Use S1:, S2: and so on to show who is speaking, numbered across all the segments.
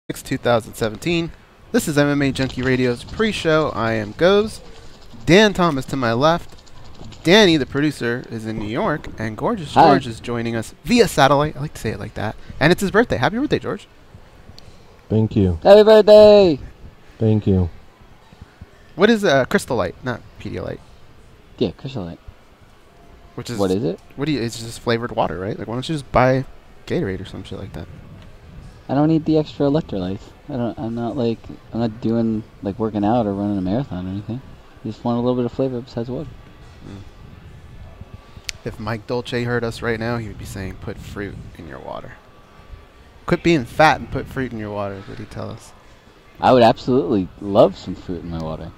S1: 2017. This is MMA Junkie Radio's pre-show. I am Goes. Dan Thomas to my left. Danny, the producer, is in New York, and Gorgeous George is joining us via satellite. I like to say it like that. And it's his birthday. Happy birthday, George.
S2: Thank you.
S3: Happy birthday!
S2: Thank you.
S1: What is Crystal Light, not Pedialyte?
S3: Yeah, Crystal Light.
S1: Which is
S3: what is it?
S1: It's just flavored water, right? Like, why don't you just buy Gatorade or some shit like that?
S3: I don't need the extra electrolytes. I'm not doing like working out or running a marathon or anything. I just want a little bit of flavor besides water.
S1: If Mike Dolce heard us right now, he would be saying, put fruit in your water. Quit being fat and put fruit in your water, would he tell us?
S3: I would absolutely love some fruit in my water.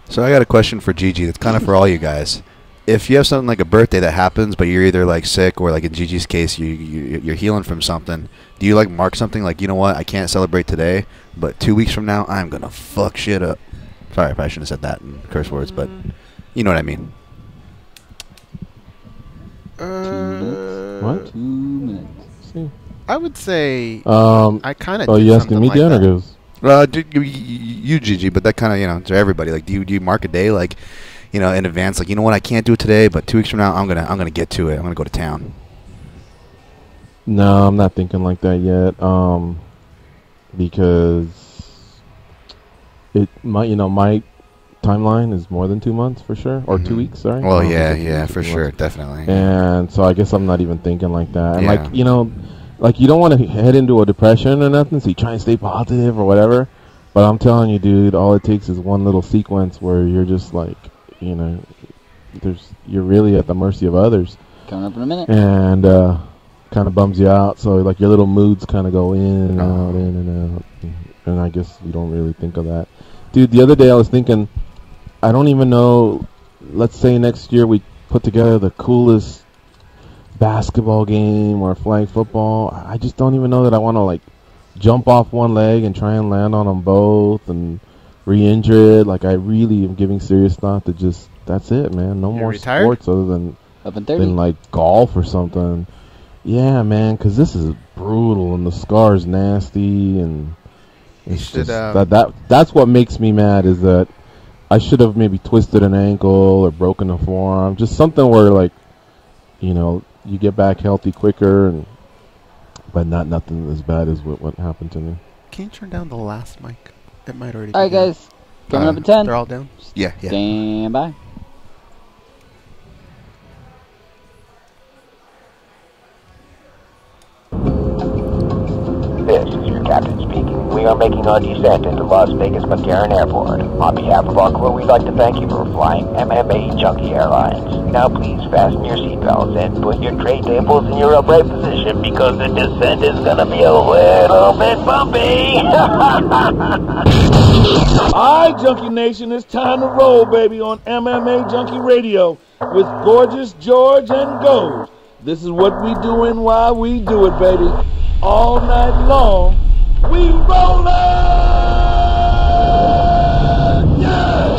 S4: So I got a question for Gigi that's kind of for all you guys. If you have something like a birthday that happens, but you're either like sick or like in Gigi's case, you're healing from something, do you like mark something like, you know what, I can't celebrate today, but 2 weeks from now, I'm going to fuck shit up? Sorry if I shouldn't have said that in curse words, but you know what I mean.
S3: 2 minutes. What? 2 minutes.
S2: See.
S1: I would say I kind of.
S2: Oh, you asking me,
S1: like
S2: Dan, or Goes?
S4: You, Gigi, but that kind of, you know, to everybody. Like, do you mark a day, like, you know, in advance? Like, you know what, I can't do it today, but 2 weeks from now, I'm gonna get to it. I'm gonna go to town.
S2: No, I'm not thinking like that yet. Because my timeline is more than 2 months for sure, or 2 weeks. Sorry.
S4: Well, yeah, for sure, definitely.
S2: And so I guess I'm not even thinking like that. And like, you know, like you don't want to head into a depression or nothing, so you try and stay positive or whatever. But I'm telling you, dude, all it takes is one little sequence where you're just like, you know, you're really at the mercy of others.
S3: Coming up in a minute.
S2: And kind of bums you out. So like your little moods kind of go in and out, in and out. And I guess you don't really think of that. Dude, the other day I was thinking, I don't even know, let's say next year we put together the coolest basketball game or flag football. I just don't even know that I want to like jump off one leg and try and land on them both and re-injure it. Like, I really am giving serious thought to just, that's it, man. No more sports other than like golf or something. Yeah, man, because this is brutal and the scar's nasty, and it's just that's what makes me mad, is that I should have maybe twisted an ankle or broken a forearm. Just something where, like, you know, you get back healthy quicker, but nothing as bad as what happened to me.
S1: Can you turn down the last mic? It might already be
S3: all right,
S1: down.
S3: guys. Coming up at 10.
S1: They're all down?
S4: Yeah.
S3: Stand by.
S5: This is your captain speaking. We are making our descent into Las Vegas McCarran Airport. On behalf of our crew, we'd like to thank you for flying MMA Junkie Airlines. Now please fasten your seatbelts and put your tray tables in your upright position, because the descent is going to be a little bit bumpy.
S6: All right, Junkie Nation, it's time to roll, baby, on MMA Junkie Radio with Gorgeous George and Gold. This is what we doing while we do it, baby. All night long, we rollin'! Yeah!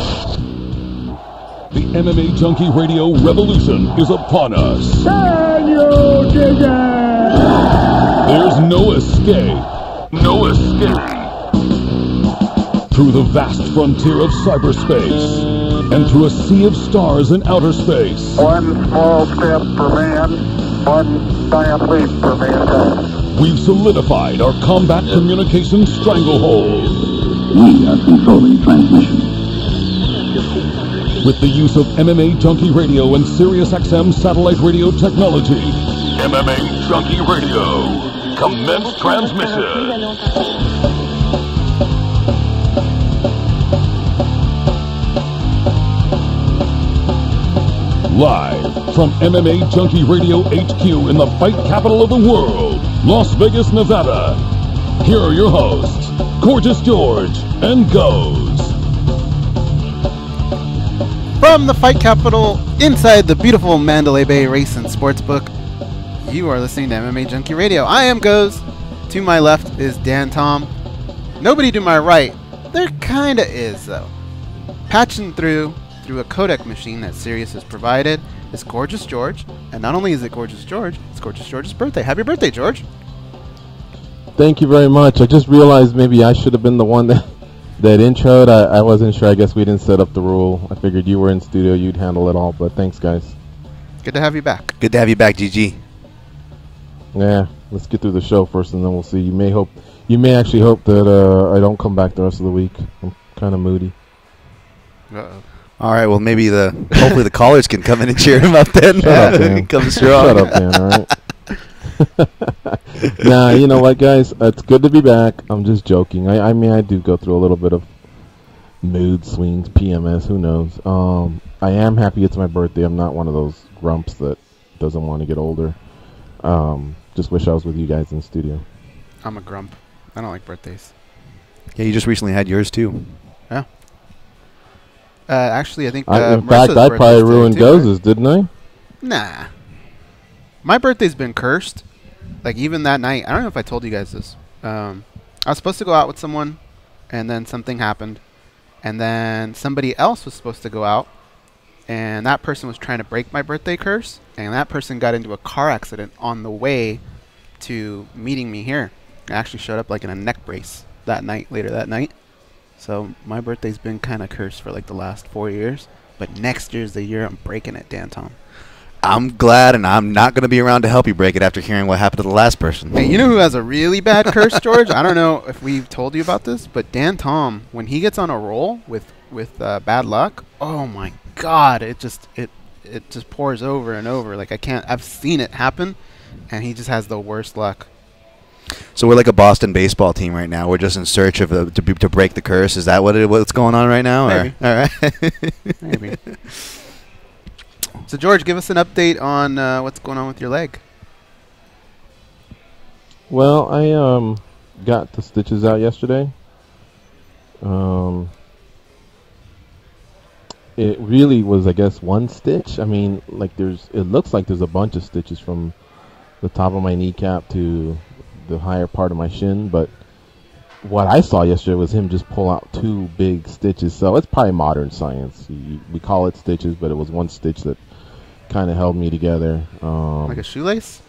S7: The MMA Junkie Radio revolution is upon us.
S6: Can you dig it?
S7: There's no escape. No escape. Through the vast frontier of cyberspace and through a sea of stars in outer space.
S8: One small step for man, one giant leap for mankind.
S7: We've solidified our combat communication stranglehold.
S9: We are controlling transmission.
S7: With the use of MMA Junkie Radio and SiriusXM satellite radio technology. MMA Junkie Radio. Commence transmission. Live from MMA Junkie Radio HQ in the fight capital of the world, Las Vegas, Nevada. Here are your hosts, Gorgeous George and Goes.
S1: From the fight capital inside the beautiful Mandalay Bay Race and Sportsbook, you are listening to MMA Junkie Radio. I am Goes. To my left is Dan Tom. Nobody to my right. There kinda is, though. Patching through a codec machine that Sirius has provided is Gorgeous George. And not only is it Gorgeous George, it's Gorgeous George's birthday. Happy birthday, George.
S2: Thank you very much. I just realized maybe I should have been the one that introed. I wasn't sure. I guess we didn't set up the rule. I figured you were in studio, you'd handle it all. But thanks, guys.
S1: Good to have you back.
S4: Good to have you back, GG.
S2: Yeah, let's get through the show first, and then we'll see. You may actually hope that I don't come back the rest of the week. I'm kind of moody.
S1: Uh-oh.
S4: All right, well, maybe hopefully the callers can come in and cheer him up then.
S2: Shut up, Dan.
S4: Come strong.
S2: Shut up, Dan, all right? Nah, you know what, guys? It's good to be back. I'm just joking. I mean, I do go through a little bit of mood swings, PMS, who knows. I am happy it's my birthday. I'm not one of those grumps that doesn't want to get older. Just wish I was with you guys in the studio.
S1: I'm a grump. I don't like birthdays.
S4: Yeah, you just recently had yours, too.
S1: Yeah. Actually, I think
S2: in fact, I probably ruined Goz's, didn't I?
S1: Nah. My birthday's been cursed. Like, even that night. I don't know if I told you guys this. I was supposed to go out with someone, and then something happened. And then somebody else was supposed to go out, and that person was trying to break my birthday curse, and that person got into a car accident on the way to meeting me here. I actually showed up like in a neck brace later that night. So my birthday's been kind of cursed for like the last 4 years, but next year's the year I'm breaking it, Dan Tom.
S4: I'm glad, and I'm not going to be around to help you break it after hearing what happened to the last person.
S1: Hey, you know who has a really bad curse, George? I don't know if we've told you about this, but Dan Tom, when he gets on a roll with bad luck, oh my God, it just pours over and over. Like I've seen it happen, and he just has the worst luck.
S4: So we're like a Boston baseball team right now. We're just in search of to break the curse. Is that what's going on right now?
S1: Maybe.
S4: Or? All right.
S1: Maybe. So, George, give us an update on what's going on with your leg.
S2: Well, I got the stitches out yesterday. It really was, I guess, one stitch. I mean, like it looks like there's a bunch of stitches from the top of my kneecap to the higher part of my shin, but what I saw yesterday was him just pull out 2 big stitches. So it's probably modern science. We call it stitches, but it was one stitch that kind of held me together.
S1: Like a shoelace?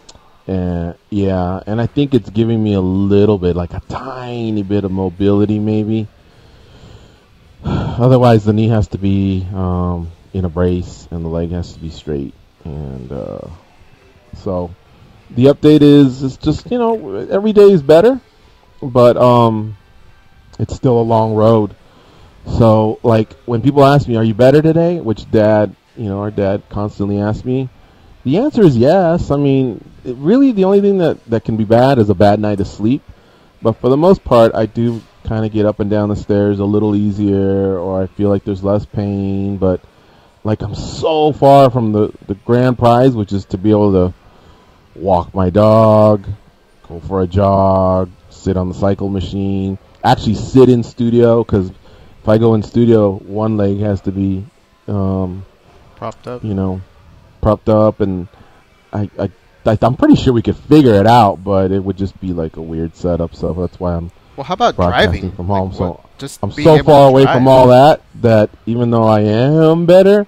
S2: Yeah, and I think it's giving me a little bit, like a tiny bit of mobility maybe. Otherwise, the knee has to be in a brace, and the leg has to be straight. And so the update is it's just, every day is better, but it's still a long road. So, like, when people ask me, are you better today? Which our dad constantly asks me. The answer is yes. I mean, really the only thing that can be bad is a bad night of sleep. But for the most part, I do kind of get up and down the stairs a little easier, or I feel like there's less pain. But, like, I'm so far from the grand prize, which is to be able to walk my dog, go for a jog, sit on the cycle machine, actually sit in studio, because if I go in studio, one leg has to be
S1: propped up.
S2: Propped up, and I'm pretty sure we could figure it out, but it would just be like a weird setup. So that's why I'm
S1: how about
S2: broadcasting
S1: driving
S2: from home.
S1: Like,
S2: so
S1: just
S2: I'm so far away from all that even though I am better,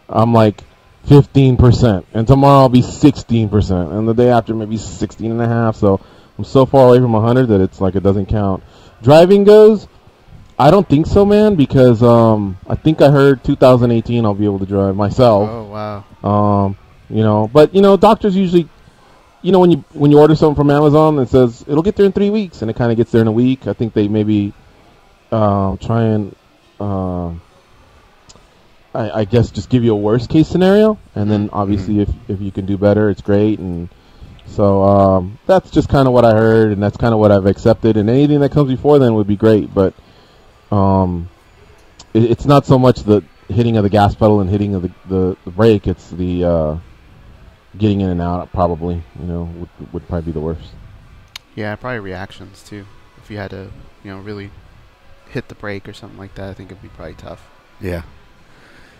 S2: I'm like 15%, and tomorrow I'll be 16%, and the day after maybe 16.5. So I'm so far away from 100 that it's like it doesn't count. Driving goes, I don't think so, man, because I think I heard 2018 I'll be able to drive myself.
S1: Oh wow.
S2: But doctors usually, when you order something from Amazon, it says it'll get there in 3 weeks, and it kind of gets there in a week. I think they maybe try and I guess just give you a worst case scenario, and then obviously if you can do better, it's great. And so that's just kind of what I heard, and that's kind of what I've accepted. And anything that comes before then would be great, but it's not so much the hitting of the gas pedal and hitting of the brake. It's the getting in and out, probably, would probably be the worst.
S1: Yeah, probably reactions too. If you had to, really hit the brake or something like that, I think it'd be probably tough.
S4: Yeah.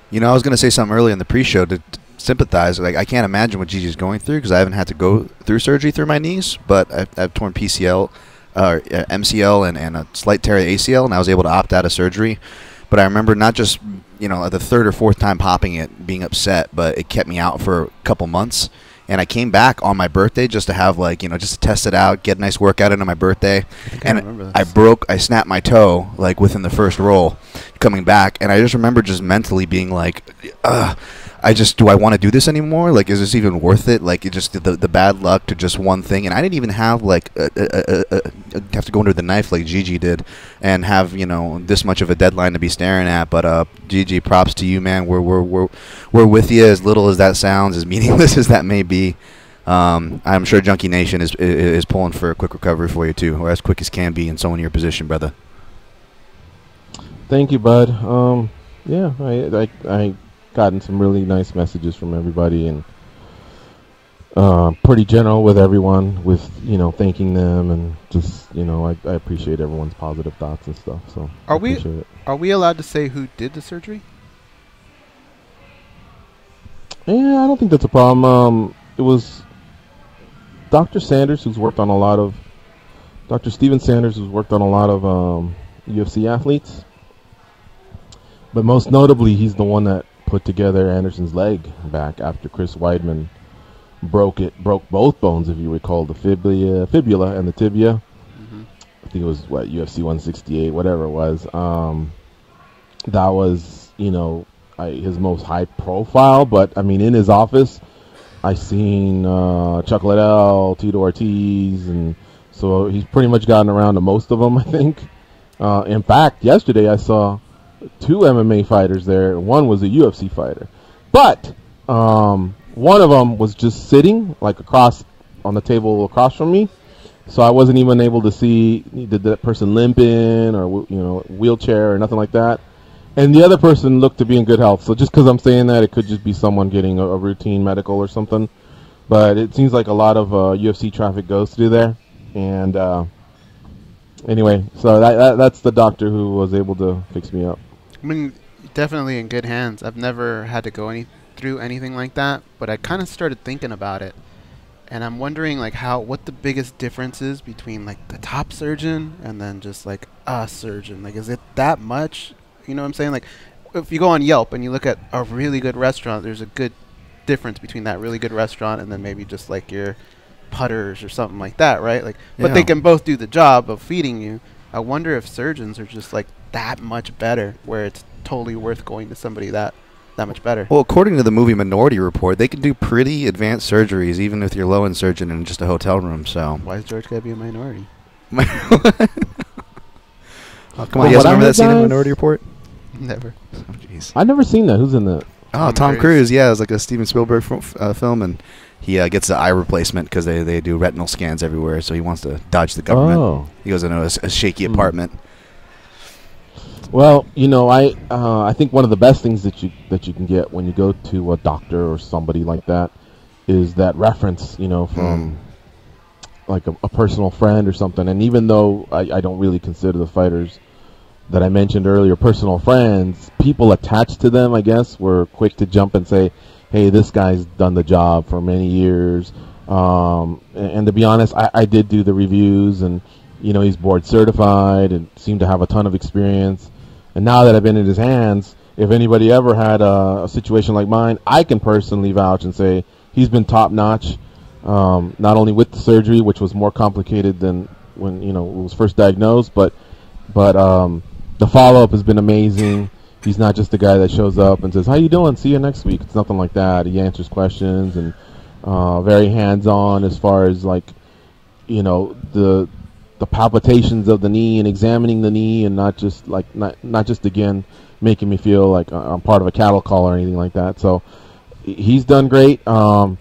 S4: I was going to say something earlier in the pre-show to sympathize. Like, I can't imagine what Gigi's going through, because I haven't had to go through surgery through my knees, but I've torn PCL, MCL, and a slight tear of the ACL, and I was able to opt out of surgery. But I remember not just, the third or fourth time popping it, being upset, but it kept me out for a couple months. and I came back on my birthday just to have like, just to test it out, get a nice workout in on my birthday. And I snapped my toe like within the first roll coming back, and I just remember just mentally being like, do I want to do this anymore? Like, is this even worth it? Like, it just the bad luck to just one thing, and I didn't even have like have to go under the knife like Gigi did, and have this much of a deadline to be staring at. But Gigi, props to you, man. We're with you. As little as that sounds, as meaningless as that may be, I'm sure Junkie Nation is pulling for a quick recovery for you too, or as quick as can be in someone in your position, brother.
S2: Thank you, bud. Yeah, I gotten some really nice messages from everybody, and pretty general with everyone, with thanking them, and just I appreciate everyone's positive thoughts and stuff. So
S1: are we allowed to say who did the surgery?
S2: Yeah, I don't think that's a problem. It was Dr. Sanders, who's worked on a lot of Dr. Steven Sanders, who's worked on a lot of UFC athletes, but most notably, he's the one that put together Anderson's leg back after Chris Weidman broke both bones, if you recall, the fibula and the tibia. Mm-hmm. I think it was UFC 168, whatever it was. That was his most high profile, but I mean, in his office, I seen Chuck Liddell, Tito Ortiz, and so he's pretty much gotten around to most of them, I think. In fact, yesterday I saw 2 MMA fighters there. One was a UFC fighter, but one of them was just sitting like across on the table across from me, so I wasn't even able to see did that person limp in or wheelchair or nothing like that. And the other person looked to be in good health. So just because I'm saying that, it could just be someone getting a routine medical or something. But it seems like a lot of UFC traffic goes through there. And anyway, so that's the doctor who was able to fix me up.
S1: I mean, definitely in good hands. I've never had to go through anything like that, but I kind of started thinking about it, and I'm wondering like what the biggest difference is between like the top surgeon and then just like a surgeon. Like, is it that much? You know what I'm saying? Like, if you go on Yelp and you look at a really good restaurant, there's a good difference between that really good restaurant and then maybe just like your Putters or something like that, right? Like, but they can both do the job of feeding you. I wonder if surgeons are just like that much better, where it's totally worth going to somebody that much better.
S4: Well, according to the movie Minority Report, they can do pretty advanced surgeries even if you're low-end surgeon in just a hotel room. So
S1: why is George gotta be a minority?
S4: Oh, come on, you guys remember that scene in Minority Report?
S1: Never.
S4: Oh, jeez.
S2: I've never seen that. Who's in that?
S4: Oh, Tom Cruise. Yeah, it's like a Steven Spielberg film, and he gets the eye replacement because they do retinal scans everywhere, so he wants to dodge the government. Oh. He goes into a shaky apartment.
S2: Well, I think one of the best things that you can get when you go to a doctor or somebody like that is that reference, from like a personal friend or something. And even though I don't really consider the fighters that I mentioned earlier personal friends, people attached to them, I guess, were quick to jump and say, hey, this guy's done the job for many years. And to be honest, I did do the reviews, and he's board certified and seemed to have a ton of experience. And now that I've been in his hands, if anybody ever had a situation like mine, I can personally vouch and say he's been top notch. Not only with the surgery, which was more complicated than when it was first diagnosed, but the follow-up has been amazing. He's not just the guy that shows up and says, how you doing? See you next week. It's nothing like that. He answers questions and very hands-on as far as like, the palpitations of the knee and examining the knee, and not just again making me feel like I'm part of a cattle call or anything like that. So he's done great. All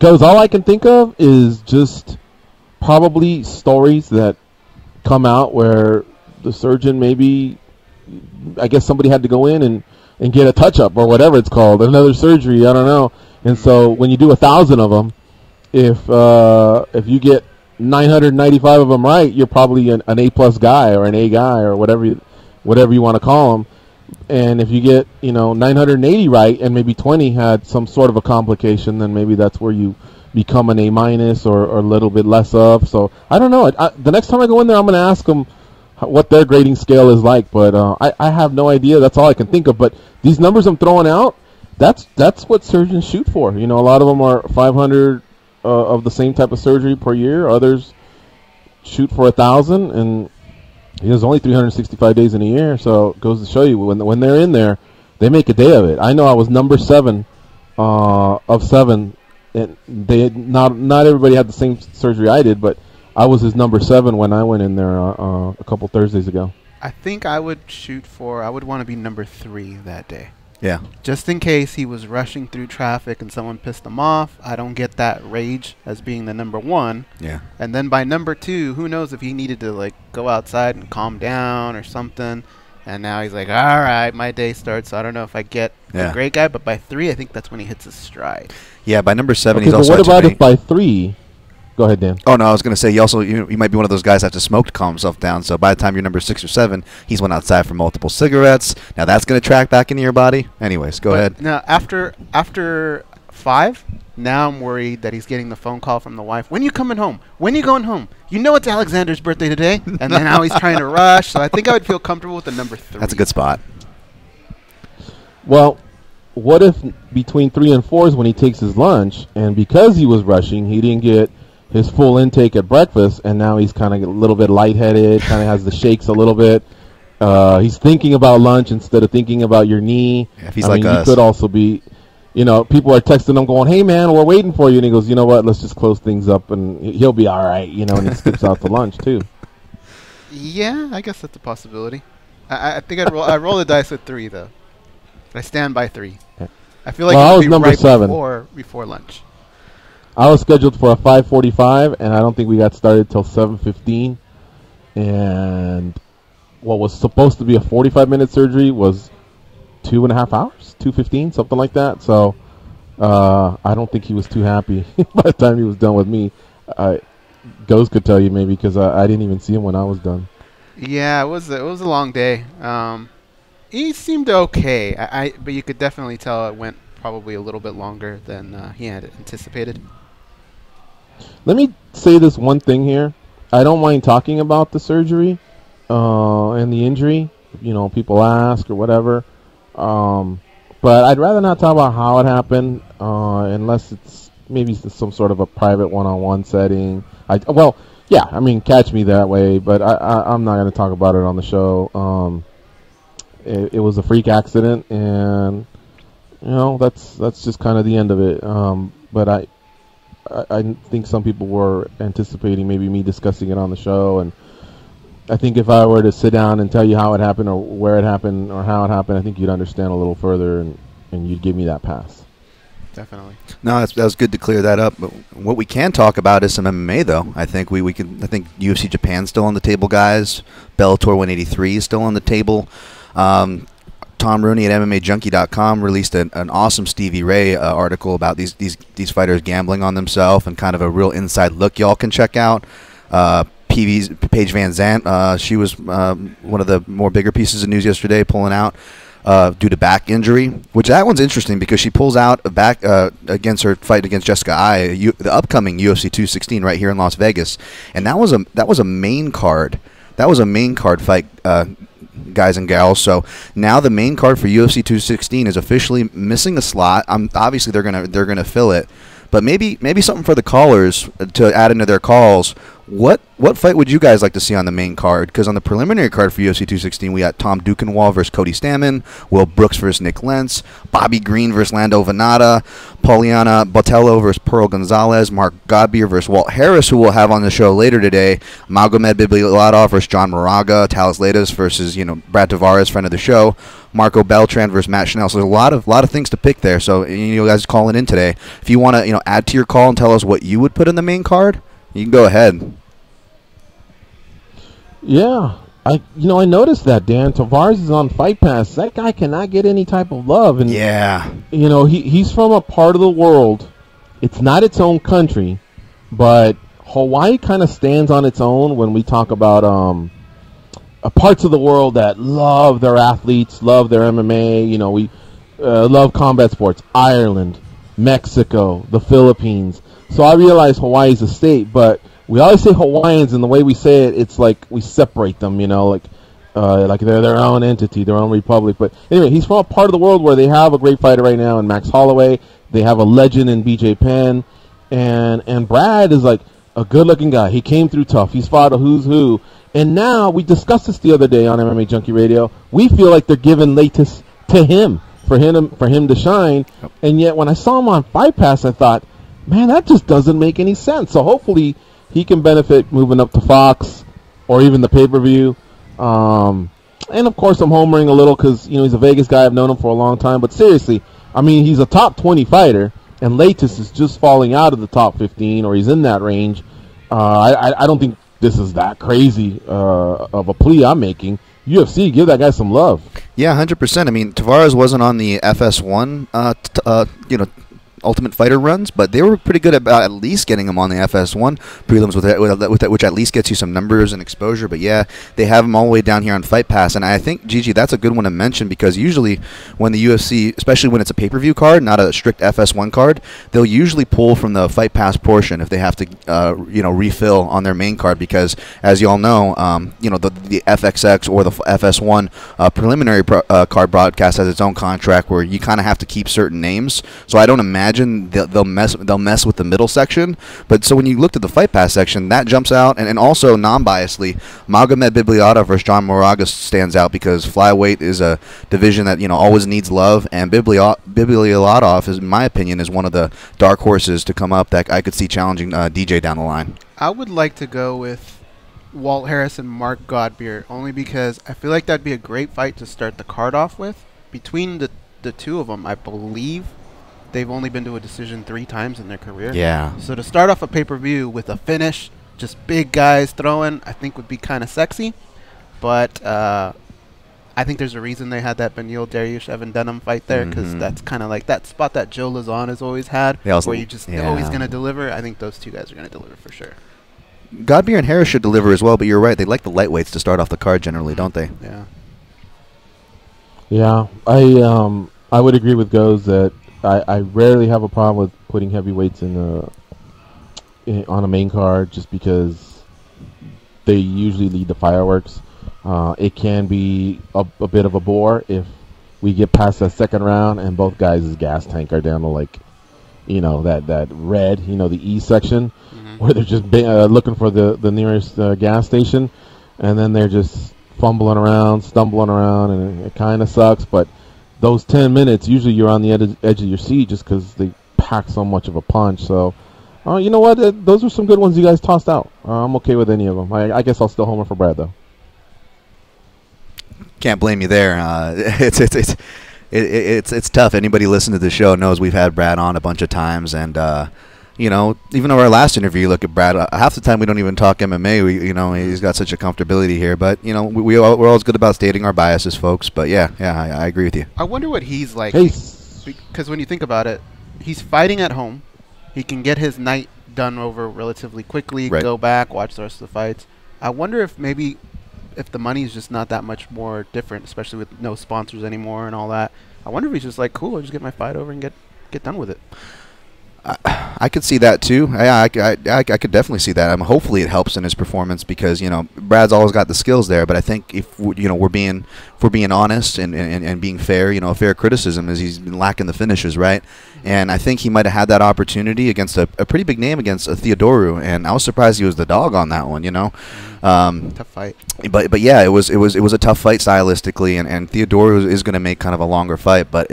S2: I can think of is just probably stories that come out where the surgeon maybe, I guess somebody had to go in and get a touch-up or whatever it's called, another surgery, I don't know. And so when you do 1,000 of them, if you get 995 of them right, you're probably an A+ guy or an A guy or whatever you want to call them. And if you get 980 right and maybe 20 had some sort of a complication, then maybe that's where you become an A- or a little bit less of. So I don't know. The next time I go in there, I'm going to ask them what their grading scale is like, but I have no idea. That's all I can think of. But these numbers I'm throwing out, that's what surgeons shoot for. You know, a lot of them are 500 of the same type of surgery per year. Others shoot for 1,000, and there's only 365 days in a year. So it goes to show you when they're in there, they make a day of it. I know I was number 7 of 7. And they not everybody had the same surgery I did, but I was his number 7 when I went in there a couple Thursdays ago.
S1: I think I would I would want to be number 3 that day.
S4: Yeah.
S1: Just in case he was rushing through traffic and someone pissed him off, I don't get that rage as being the number 1.
S4: Yeah.
S1: And then by number 2, who knows if he needed to like go outside and calm down or something. And now he's like, all right, my day starts. So I don't know if I get the great guy, but by 3, I think that's when he hits his stride.
S4: Yeah, by number 7,
S2: okay,
S4: he's also.
S2: What about if by 3? Go ahead, Dan.
S4: Oh no, I was gonna say he might be one of those guys that have to smoke to calm himself down. So by the time you're number 6 or 7, he's went outside for multiple cigarettes. Now that's gonna track back into your body. Anyways, go ahead.
S1: Now after 5, now I'm worried that he's getting the phone call from the wife. When you coming home? When you going home? You know it's Alexander's birthday today, and then now he's trying to rush. So I think I would feel comfortable with the number 3.
S4: That's a good spot.
S2: Well, what if between 3 and 4 is when he takes his lunch, and because he was rushing, he didn't get his full intake at breakfast, and now he's kind of a little bit lightheaded, kind of has the shakes a little bit. He's thinking about lunch instead of thinking about your knee.
S4: Yeah, if he's like us.
S2: He could also be, people are texting him going, hey, man, we're waiting for you. And he goes, you know what, let's just close things up, and he'll be all right, and he skips out to lunch, too.
S1: Yeah, I guess that's a possibility. I think I'd roll the dice with 3, though. I stand by 3. I feel like
S2: I was
S1: be
S2: number
S1: right
S2: 7.
S1: Before lunch.
S2: I was scheduled for a 5:45, and I don't think we got started till 7:15. And what was supposed to be a 45-minute surgery was 2.5 hours, 2:15, something like that. So I don't think he was too happy by the time he was done with me. Ghost could tell you maybe because I didn't even see him when I was done.
S1: Yeah, it was a long day. He seemed okay, but you could definitely tell it went probably a little bit longer than he had anticipated.
S2: Let me say this one thing here. I don't mind talking about the surgery and the injury. People ask or whatever. But I'd rather not talk about how it happened unless it's maybe some sort of a private one-on-one setting. Catch me that way, but I'm not going to talk about it on the show. It was a freak accident, and that's just kind of the end of it. But I think some people were anticipating maybe me discussing it on the show, and I think if I were to sit down and tell you how it happened or where it happened or how it happened, I think you'd understand a little further, and you'd give me that pass.
S1: Definitely.
S4: No, that was good to clear that up. But what we can talk about is some MMA, though. I think we can. I think UFC Japan's still on the table, guys. Bellator 183 is still on the table. Tom Rooney at MMAjunkie.com released an awesome Stevie Ray article about these fighters gambling on themselves and kind of a real inside look y'all can check out. PV's Paige Van Zandt, she was one of the more bigger pieces of news yesterday, pulling out due to back injury, which that one's interesting because she pulls out back against her fight against Jessica Ai, the upcoming UFC 216 right here in Las Vegas, and that was a main card. That was a main card fight, guys and gals. So now the main card for UFC 216 is officially missing a slot. Obviously they're gonna fill it, but maybe something for the callers to add into their calls. What fight would you guys like to see on the main card? Because on the preliminary card for UFC 216, we got Tom Dukenwall versus Cody Stammen, Will Brooks versus Nick Lentz, Bobby Green versus Lando Venata, Poliana Botello versus Pearl Gonzalez, Mark Godbeer versus Walt Harris, who we'll have on the show later today, Magomed Bibliotov versus John Moraga, Talis Latas versus Brad Tavares, friend of the show, Marco Beltran versus Matt Schnell. So there's a lot of things to pick there. So you guys calling in today, if you want to add to your call and tell us what you would put in the main card, you can go ahead.
S2: Yeah, I noticed that, Dan. Tavares is on Fight Pass. That guy cannot get any type of love, and
S4: yeah,
S2: he's from a part of the world. It's not its own country, but Hawaii kind of stands on its own when we talk about parts of the world that love their athletes, love their MMA. We love combat sports. Ireland, Mexico, the Philippines. So I realize Hawaii's a state, but we always say Hawaiians, and the way we say it, it's like we separate them, like like they're their own entity, their own republic. But anyway, he's from a part of the world where they have a great fighter right now in Max Holloway. They have a legend in BJ Penn, and Brad is like a good-looking guy. He came through tough. He's fought a who's who. And now, we discussed this the other day on MMA Junkie Radio, we feel like they're giving Latis to him, for him to shine. Yep. And yet, when I saw him on Fight Pass, I thought, man, that just doesn't make any sense. So hopefully, he can benefit moving up to Fox or even the pay-per-view. And, of course, I'm homering a little because, he's a Vegas guy. I've known him for a long time. But seriously, I mean, he's a top 20 fighter, and Latis is just falling out of the top 15, or he's in that range. I don't think this is that crazy of a plea I'm making. UFC, give that guy some love.
S4: Yeah, 100%. I mean, Tavares wasn't on the FS1, Ultimate Fighter runs, but they were pretty good about at least getting him on the FS1 prelims with that, which at least gets you some numbers and exposure. But yeah, they have him all the way down here on Fight Pass, and I think, Gigi, that's a good one to mention because usually when the UFC, especially when it's a pay-per-view card, not a strict FS1 card, they'll usually pull from the Fight Pass portion if they have to, refill on their main card because, as you all know, the FXX or the FS1 preliminary card broadcast has its own contract where you kind of have to keep certain names. So I don't imagine they'll mess with the middle section, but so when you looked at the Fight Pass section, that jumps out, and also non-biasly, Magomed Bibliotov versus John Moraga stands out because flyweight is a division that always needs love, and Bibliotov, in my opinion, is one of the dark horses to come up that I could see challenging DJ down the line.
S1: I would like to go with Walt Harris and Mark Godbeer, only because I feel like that'd be a great fight to start the card off with. Between the two of them, I believe they've only been to a decision 3 times in their career.
S4: Yeah.
S1: So to start off a pay-per-view with a finish, just big guys throwing, I think would be kind of sexy. But I think there's a reason they had that Beneil Dariush Evan Denham fight there, because that's kind of like that spot that Joe Lazon has always had, where you just always going to deliver. I think those two guys are going to deliver for sure.
S4: Godbeer and Harris should deliver as well, but you're right. They like the lightweights to start off the card generally, don't they?
S1: Yeah.
S2: Yeah, I would agree with Goes that I rarely have a problem with putting heavyweights on a main card just because they usually lead the fireworks. It can be a bit of a bore if we get past that second round and both guys' gas tank are down to that red, the E section, where they're just looking for the nearest gas station, and then they're just fumbling around, stumbling around, and it kind of sucks, but those 10 minutes, usually you're on the edge of your seat just because they pack so much of a punch. So, you know what? Those are some good ones you guys tossed out. I'm okay with any of them. I guess I'll still homer for Brad, though.
S4: Can't blame you there. It's tough. Anybody listening to the show knows we've had Brad on a bunch of times, and even our last interview, you look at Brad. Half the time we don't even talk MMA. He's got such a comfortability here. But we're always good about stating our biases, folks. But yeah, I agree with you.
S1: I wonder what he's like, because when you think about it, he's fighting at home. He can get his night done over relatively quickly.
S4: Right.
S1: Go back, watch the rest of the fights. I wonder if the money is just not that much more different, especially with no sponsors anymore and all that. I wonder if he's just like, cool, I'll just get my fight over and get done with it.
S4: I could see that too. Yeah, I could definitely see that. Hopefully it helps in his performance because Brad's always got the skills there. But I think if we're being honest and being fair, a fair criticism is he's been lacking the finishes, right? And I think he might have had that opportunity against a pretty big name against Theodoru, and I was surprised he was the dog on that one.
S1: Tough fight.
S4: But yeah, it was a tough fight stylistically, and Theodoru is going to make kind of a longer fight. But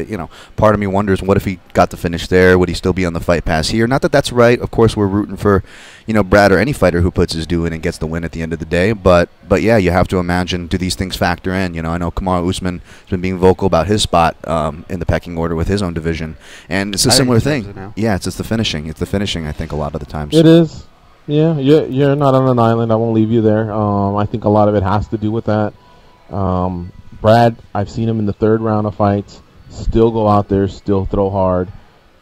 S4: part of me wonders, what if he got the finish there? Would he still be on the Fight Pass here? Not that that's right. Of course, we're rooting for Brad or any fighter who puts his due in and gets the win at the end of the day. But yeah, you have to imagine, do these things factor in? I know Kamaru Usman has been being vocal about his spot in the pecking order with his own division, and it's a similar thing. Yeah, it's the finishing. It's the finishing, I think, a lot of the times.
S2: It is. Yeah, you're not on an island. I won't leave you there. I think a lot of it has to do with that. Brad, I've seen him in the third round of fights, still go out there, still throw hard,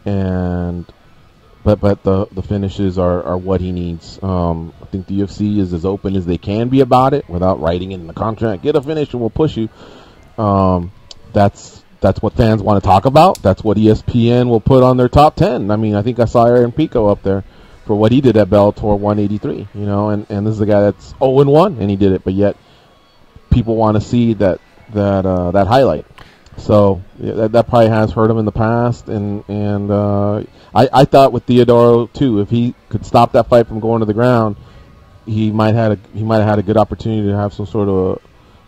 S2: but the finishes are what he needs. I think the UFC is as open as they can be about it without writing it in the contract. Get a finish and we'll push you. That's what fans want to talk about. That's what ESPN will put on their top 10. I think I saw Aaron Pico up there for what he did at Bellator 183, and this is a guy that's 0-1, and he did it, but yet people want to see that highlight. So that probably has hurt him in the past, and I thought with Theodoro too, if he could stop that fight from going to the ground, he might have had a good opportunity to have some sort of a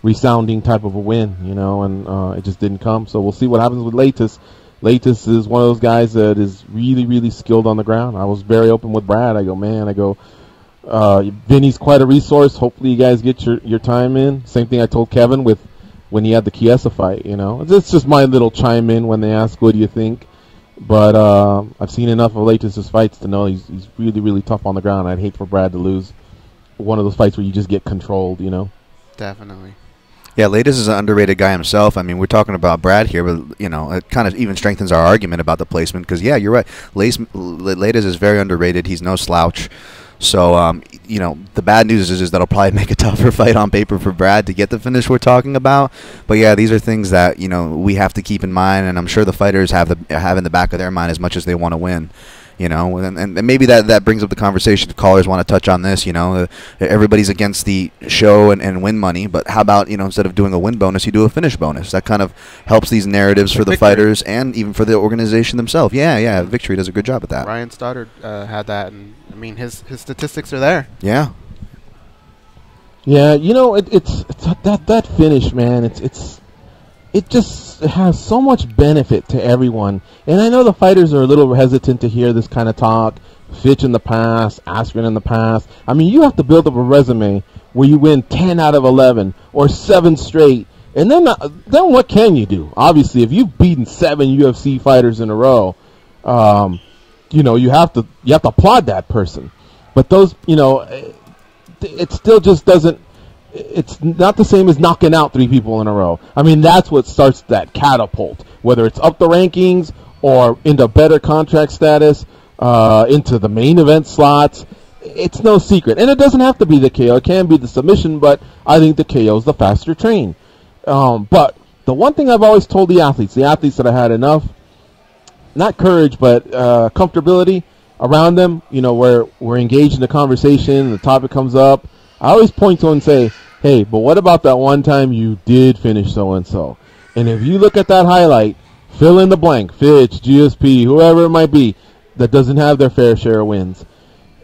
S2: resounding type of a win, and it just didn't come. So we'll see what happens with Leightus. Leightus is one of those guys that is really, really skilled on the ground. I was very open with Brad. I go, Vinny's quite a resource. Hopefully you guys get your time in. Same thing I told Kevin when he had the Chiesa fight, It's just my little chime in when they ask, what do you think? But I've seen enough of Leightus' fights to know he's really, really tough on the ground. I'd hate for Brad to lose one of those fights where you just get controlled,
S1: Definitely.
S4: Yeah, Leightus is an underrated guy himself. I mean, we're talking about Brad here, but, it kind of even strengthens our argument about the placement because, yeah, you're right. Leightus is very underrated. He's no slouch. So, the bad news is that'll probably make a tougher fight on paper for Brad to get the finish we're talking about. But, yeah, these are things that, we have to keep in mind, and I'm sure the fighters have in the back of their mind as much as they want to win. And maybe that brings up the conversation. If callers want to touch on this, everybody's against the show and win money, but how about, instead of doing a win bonus, you do a finish bonus? That kind of helps these narratives for the fighters and even for the organization themselves. Yeah, Victory does a good job at that.
S1: Ryan Stoddard had that, and I mean, his statistics are there.
S4: Yeah.
S2: Yeah, it's that finish, man. It just has so much benefit to everyone. And I know the fighters are a little hesitant to hear this kind of talk. Fitch in the past, Askren in the past. I mean, you have to build up a resume where you win 10 out of 11 or 7 straight. And then what can you do? Obviously, if you've beaten 7 UFC fighters in a row, you have to applaud that person. But those, it still just doesn't. It's not the same as knocking out 3 people in a row. I mean, that's what starts that catapult, whether it's up the rankings or into better contract status, into the main event slots. It's no secret. And it doesn't have to be the KO. It can be the submission, but I think the KO is the faster train. But the one thing I've always told the athletes that I had enough, not courage, but comfortability around them, where we're engaged in a conversation, the topic comes up, I always point to and say, hey, but what about that one time you did finish so-and-so? And if you look at that highlight, fill in the blank, Fitch, GSP, whoever it might be, that doesn't have their fair share of wins.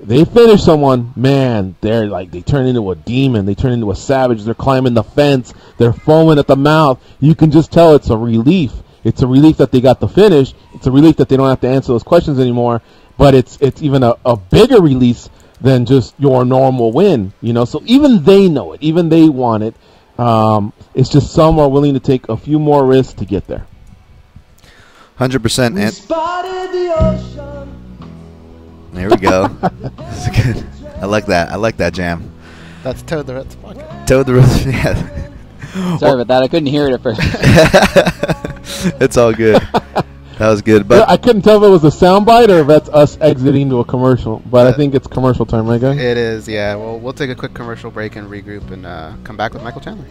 S2: They finish someone, man, they turn into a demon. They turn into a savage. They're climbing the fence. They're foaming at the mouth. You can just tell it's a relief. It's a relief that they got the finish. It's a relief that they don't have to answer those questions anymore. But it's even a bigger release than just your normal win, So even they know it. Even they want it. It's just some are willing to take a few more risks to get there.
S4: 100%. And
S10: spotted the ocean.
S4: There we go. That's good. I like that. I like that jam.
S1: That's Toad the Red Pocket.
S4: Toad the Red. Yeah.
S3: Sorry about that. I couldn't hear it at first.
S4: It's all good. That was good, but
S2: I couldn't tell if it was a soundbite or if that's us exiting to a commercial. But I think it's commercial time, right, guys?
S1: It is, yeah. Well, we'll take a quick commercial break and regroup and come back with Michael Chandler.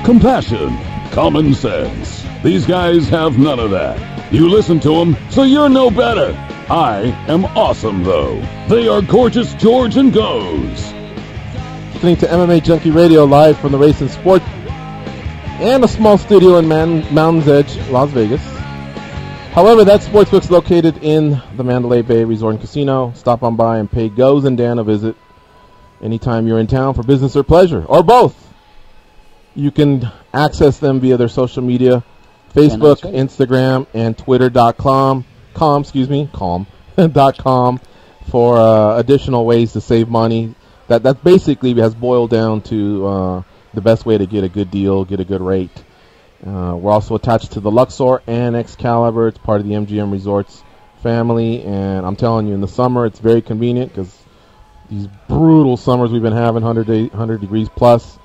S7: compassion, common sense. These guys have none of that. You listen to them, so you're no better. I am awesome, though. They are Gorgeous George and Goes.
S2: Listening to MMA Junkie Radio live from the Race and Sport and a small studio in Mountain's Edge, Las Vegas. However, that sportsbook's located in the Mandalay Bay Resort and Casino. Stop on by and pay Goes and Dan a visit anytime you're in town for business or pleasure, or both. You can access them via their social media, Facebook, Instagram, and Twitter.com for additional ways to save money. That basically has boiled down to the best way to get a good deal, get a good rate. We're also attached to the Luxor and Excalibur. It's part of the MGM Resorts family, and I'm telling you, in the summer it's very convenient because these brutal summers we've been having, 100 degrees plus,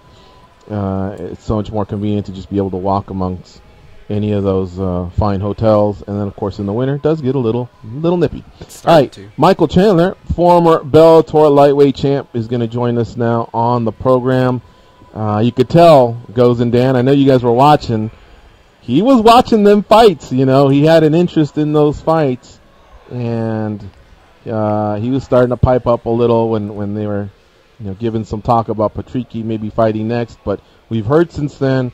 S2: it's so much more convenient to just be able to walk amongst any of those fine hotels. And then, of course, in the winter, it does get a little nippy. All right, Michael Chandler, former Bellator lightweight champ, is going to join us now on the program. You could tell, Goes and Dan, I know you guys were watching. He was watching them fights, you know. He had an interest in those fights. And he was starting to pipe up a little when they were, giving some talk about Patricky maybe fighting next. But we've heard since then,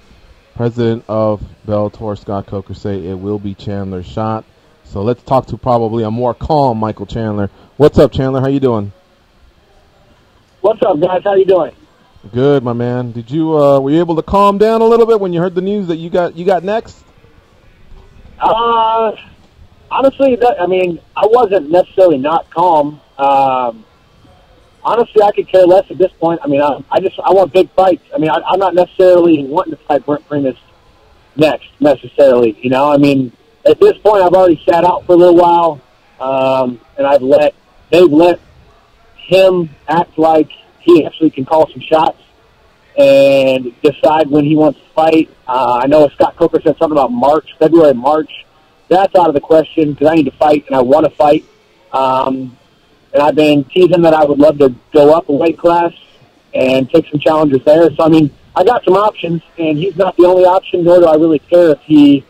S2: President of Bellator, Scott Coker, say it will be Chandler's shot. So let's talk to probably a more calm Michael Chandler. What's up, Chandler? How you doing?
S11: What's up, guys? How you doing?
S2: Good, my man. Did you were you able to calm down a little bit when you heard the news that you got next?
S11: Honestly, I wasn't necessarily not calm. Honestly, I could care less at this point. I want big fights. I'm not necessarily wanting to fight Brent Primus next necessarily. At this point, I've already sat out for a little while, and they've let him act like he actually can call some shots and decide when he wants to fight. I know Scott Coker said something about February, March. That's out of the question because I need to fight and I want to fight. And I've been teasing that I would love to go up a weight class and take some challenges there. So, I got some options, and he's not the only option, nor do I really care do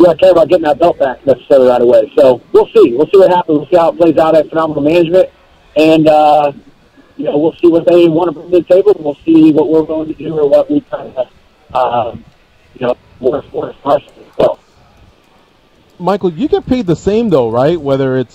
S11: I care about getting that belt back necessarily right away. So we'll see. We'll see what happens. We'll see how it plays out at Phenomenal Management. And, we'll see what they want to bring to the table, and we'll see what we're going to do or what we kind of, work for ourselves. So.
S2: Michael, you get paid the same, though, right? Whether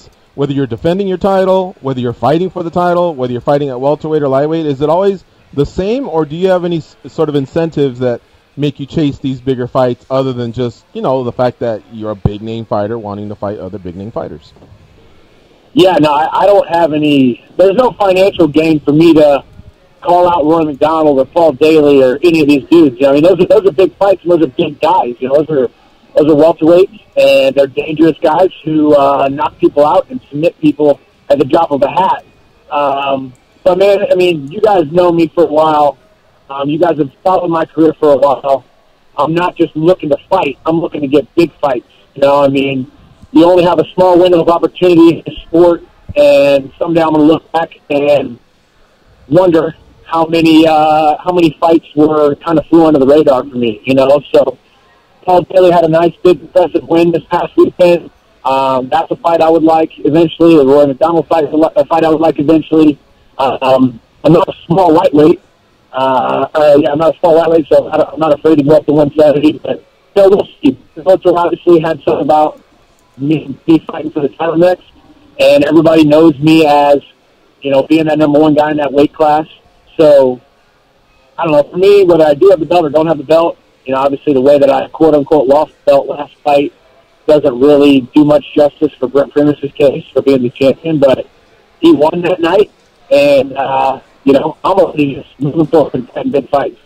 S2: you're defending your title, whether you're fighting for the title, whether you're fighting at welterweight or lightweight, is it always the same, or do you have any sort of incentives that make you chase these bigger fights other than just, the fact that you're a big-name fighter wanting to fight other big-name fighters?
S11: Yeah, no, I don't have any. There's no financial gain for me to call out Roy McDonald or Paul Daly or any of these dudes. Those are big fights, and those are big guys. Those are welterweights, and they're dangerous guys who knock people out and submit people at the drop of a hat. But man, you guys know me for a while. You guys have followed my career for a while. I'm not just looking to fight. I'm looking to get big fights. You only have a small window of opportunity in the sport, and someday I'm going to look back and wonder how many fights were kind of flew under the radar for me. So Paul Daly had a nice, big, impressive win this past weekend. That's a fight I would like eventually. The Roy McDonald fight, a fight I would like eventually. I'm not a small lightweight. I'm not a small lightweight, so I'm not afraid to go up to 170. But we'll see. The Bellator obviously had something about me fighting for the title next, and everybody knows me as, being that number one guy in that weight class. So, I don't know. For me, whether I do have the belt or don't have the belt, obviously the way that I quote-unquote lost the belt last fight doesn't really do much justice for Brent Primus' case for being the champion, but he won that night, and, I'm already just moving forward and fighting big fights.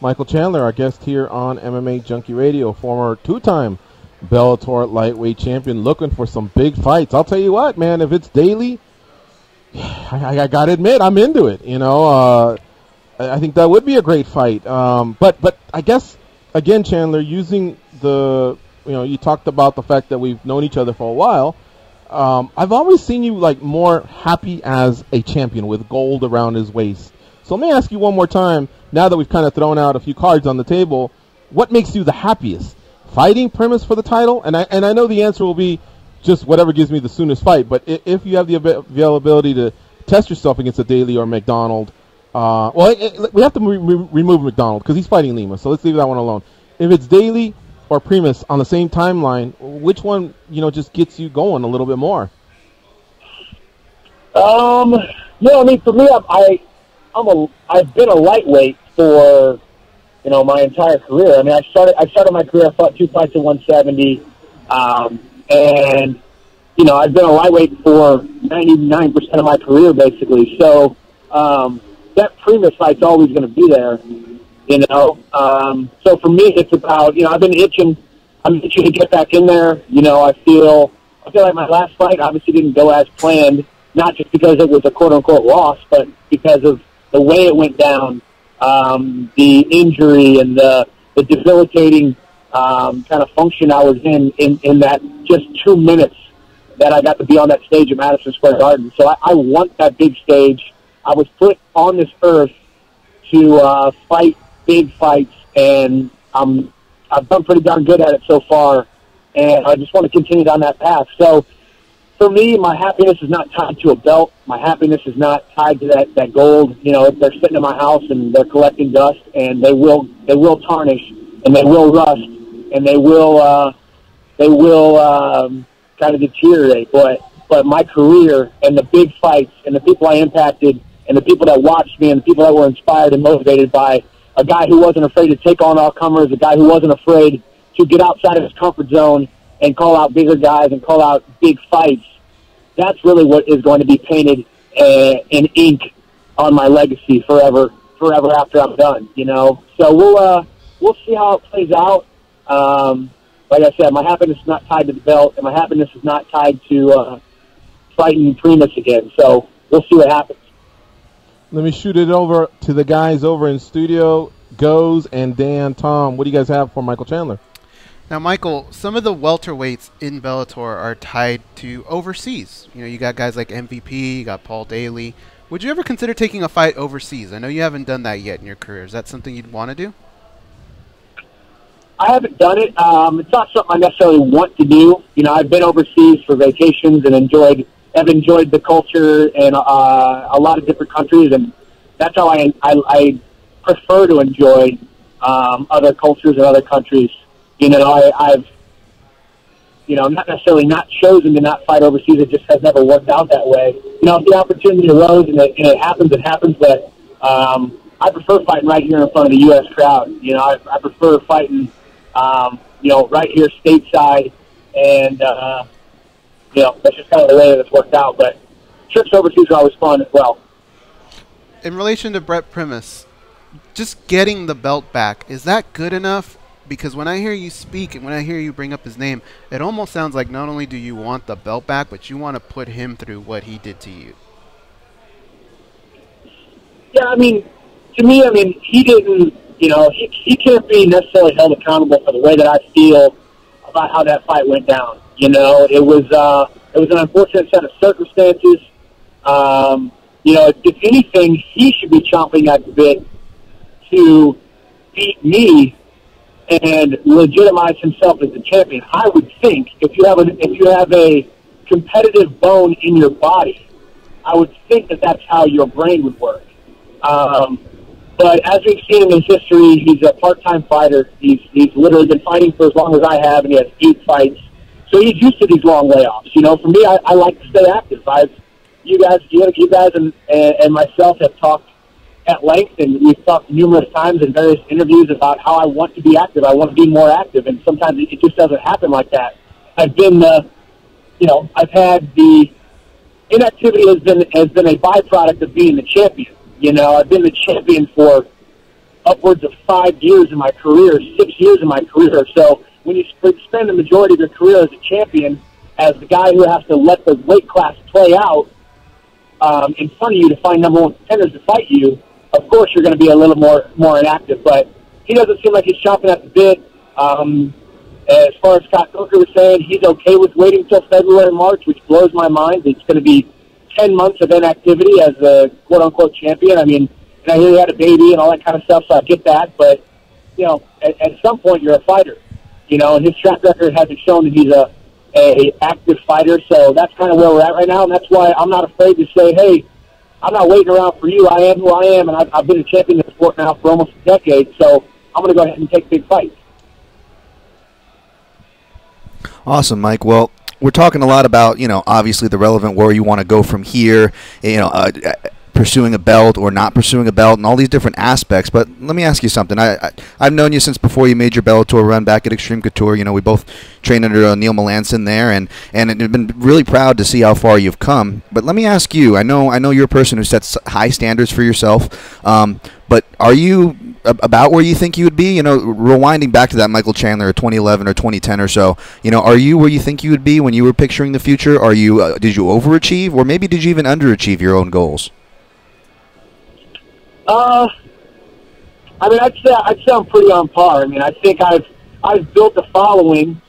S2: Michael Chandler, our guest here on MMA Junkie Radio, former two-time Bellator lightweight champion, looking for some big fights. I'll tell you what, man, if it's Daly, I got to admit, I'm into it. I think that would be a great fight. But I guess, again, Chandler, using you talked about the fact that we've known each other for a while. I've always seen you more happy as a champion with gold around his waist. So let me ask you one more time, now that we've kind of thrown out a few cards on the table, what makes you the happiest? Fighting Primus for the title? And I know the answer will be just whatever gives me the soonest fight, but if you have the availability to test yourself against a Daly or McDonald, we have to remove McDonald because he's fighting Lima, so let's leave that one alone. If it's Daly or Primus on the same timeline, which one, just gets you going a little bit more?
S11: I mean, for me, I've been a lightweight for, my entire career. I mean, I started my career, I fought 2 fights at 170, and, I've been a lightweight for 99% of my career, basically. So, that Primus fight's always going to be there, So for me, it's about, I've been itching to get back in there. I feel like my last fight obviously didn't go as planned, not just because it was a quote-unquote loss, but because of the way it went down, the injury and the debilitating kind of function I was in that just 2 minutes that I got to be on that stage at Madison Square Garden. So I want that big stage. I was put on this earth to fight big fights, and I've done pretty darn good at it so far, and I just want to continue down that path. So for me, my happiness is not tied to a belt. My happiness is not tied to that gold. If they're sitting in my house and they're collecting dust, and they will tarnish, and they will rust, and they will kind of deteriorate. But my career and the big fights and the people I impacted and the people that watched me and the people that were inspired and motivated by a guy who wasn't afraid to take on all comers, a guy who wasn't afraid to get outside of his comfort zone and call out bigger guys and call out big fights, that's really what is going to be painted in ink on my legacy forever after I'm done, So we'll see how it plays out. Like I said, my happiness is not tied to the belt, and my happiness is not tied to fighting Primus again. So we'll see what happens.
S2: Let me shoot it over to the guys over in studio, Goes and Dan, Tom. What do you guys have for Michael Chandler?
S1: Now, Michael, some of the welterweights in Bellator are tied to overseas. You got guys like MVP, you got Paul Daly. Would you ever consider taking a fight overseas? I know you haven't done that yet in your career. Is that something you'd want to do?
S11: I haven't done it. It's not something I necessarily want to do. I've been overseas for vacations and have enjoyed the culture in a lot of different countries, and that's how I prefer to enjoy other cultures and other countries. I've not necessarily not chosen to not fight overseas. It just has never worked out that way. If the opportunity arose and it happens. But I prefer fighting right here in front of the U.S. crowd. I prefer fighting, right here stateside, and that's just kind of the way that it's worked out. But trips overseas are always fun as well.
S1: In relation to Brett Primus, just getting the belt back, is that good enough? Because when I hear you speak and when I hear you bring up his name, it almost sounds like not only do you want the belt back, but you want to put him through what he did to you.
S11: Yeah, to me, he didn't, he can't be necessarily held accountable for the way that I feel about how that fight went down. It was an unfortunate set of circumstances. If anything, he should be chomping at the bit to beat me and legitimize himself as the champion. I would think if you have a competitive bone in your body, I would think that that's how your brain would work. But as we've seen in his history, he's a part-time fighter. He's literally been fighting for as long as I have, and he has 8 fights. So he's used to these long layoffs. For me, I like to stay active. You guys and myself have talked at length, and we've talked numerous times in various interviews about how I want to be active. I want to be more active, and sometimes it just doesn't happen like that. I've had the inactivity has been a byproduct of being the champion. I've been the champion for upwards of 5 years in my career, 6 years in my career. So when you spend the majority of your career as a champion, as the guy who has to let the weight class play out in front of you to find number one contenders to fight you, of course you're going to be a little more inactive. But he doesn't seem like he's chomping at the bit. As far as Scott Coker was saying, he's okay with waiting until February and March, which blows my mind. It's going to be 10 months of inactivity as a quote-unquote champion. And And I hear he had a baby and all that kind of stuff, so I get that. But, you know, at some point you're a fighter, you know, and his track record hasn't shown that he's a active fighter. So that's kind of where we're at right now, and that's why I'm not afraid to say, hey, I'm not waiting around for you. I am who I am, and I've been a champion in the sport now for almost a decade, so I'm going to go ahead and take big fights.
S4: Awesome, Mike. Well, we're talking a lot about, you know, obviously the relevant where you want to go from here, you know, pursuing a belt or not pursuing a belt and all these different aspects. But let me ask you something. I've known you since before you made your Bellator run back at Extreme Couture. You know, we both trained under Neil Melanson there, and I've been really proud to see how far you've come. But let me ask you, I know you're a person who sets high standards for yourself, but are you about where you think you would be? You know, rewinding back to that Michael Chandler 2011 or 2010 or so, you know, are you where you think you would be when you were picturing the future? Are you did you overachieve, or maybe did you even underachieve your own goals?
S11: I mean, I'd say I'm pretty on par. I mean, I think I've built a following.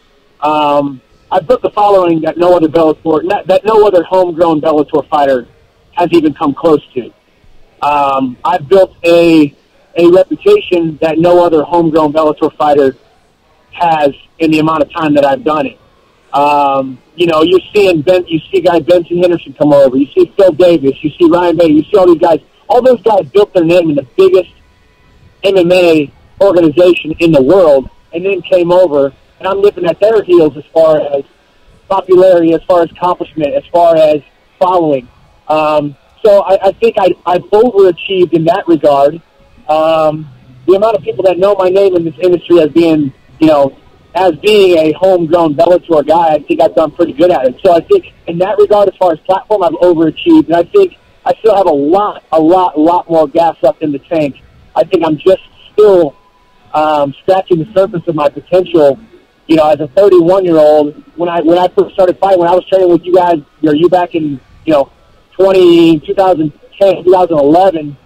S11: I've built a following that no other Bellator, that no other homegrown Bellator fighter has even come close to. I've built a reputation that no other homegrown Bellator fighter has in the amount of time that I've done it. You know, you see guy Benson Henderson come over. You see Phil Davis. You see Ryan Bader. You see all these guys. All those guys built their name in the biggest MMA organization in the world, and then came over, and I'm nipping at their heels as far as popularity, as far as accomplishment, as far as following. So I think I've overachieved in that regard. The amount of people that know my name in this industry as being, you know, as being a homegrown Bellator guy, I think I've done pretty good at it. So I think in that regard, as far as platform, I've overachieved, and I think I still have a lot more gas up in the tank. I think I'm just still scratching the surface of my potential. You know, as a 31-year-old, when I first started fighting, when I was training with you guys, you back in, you know, 2010, 2011,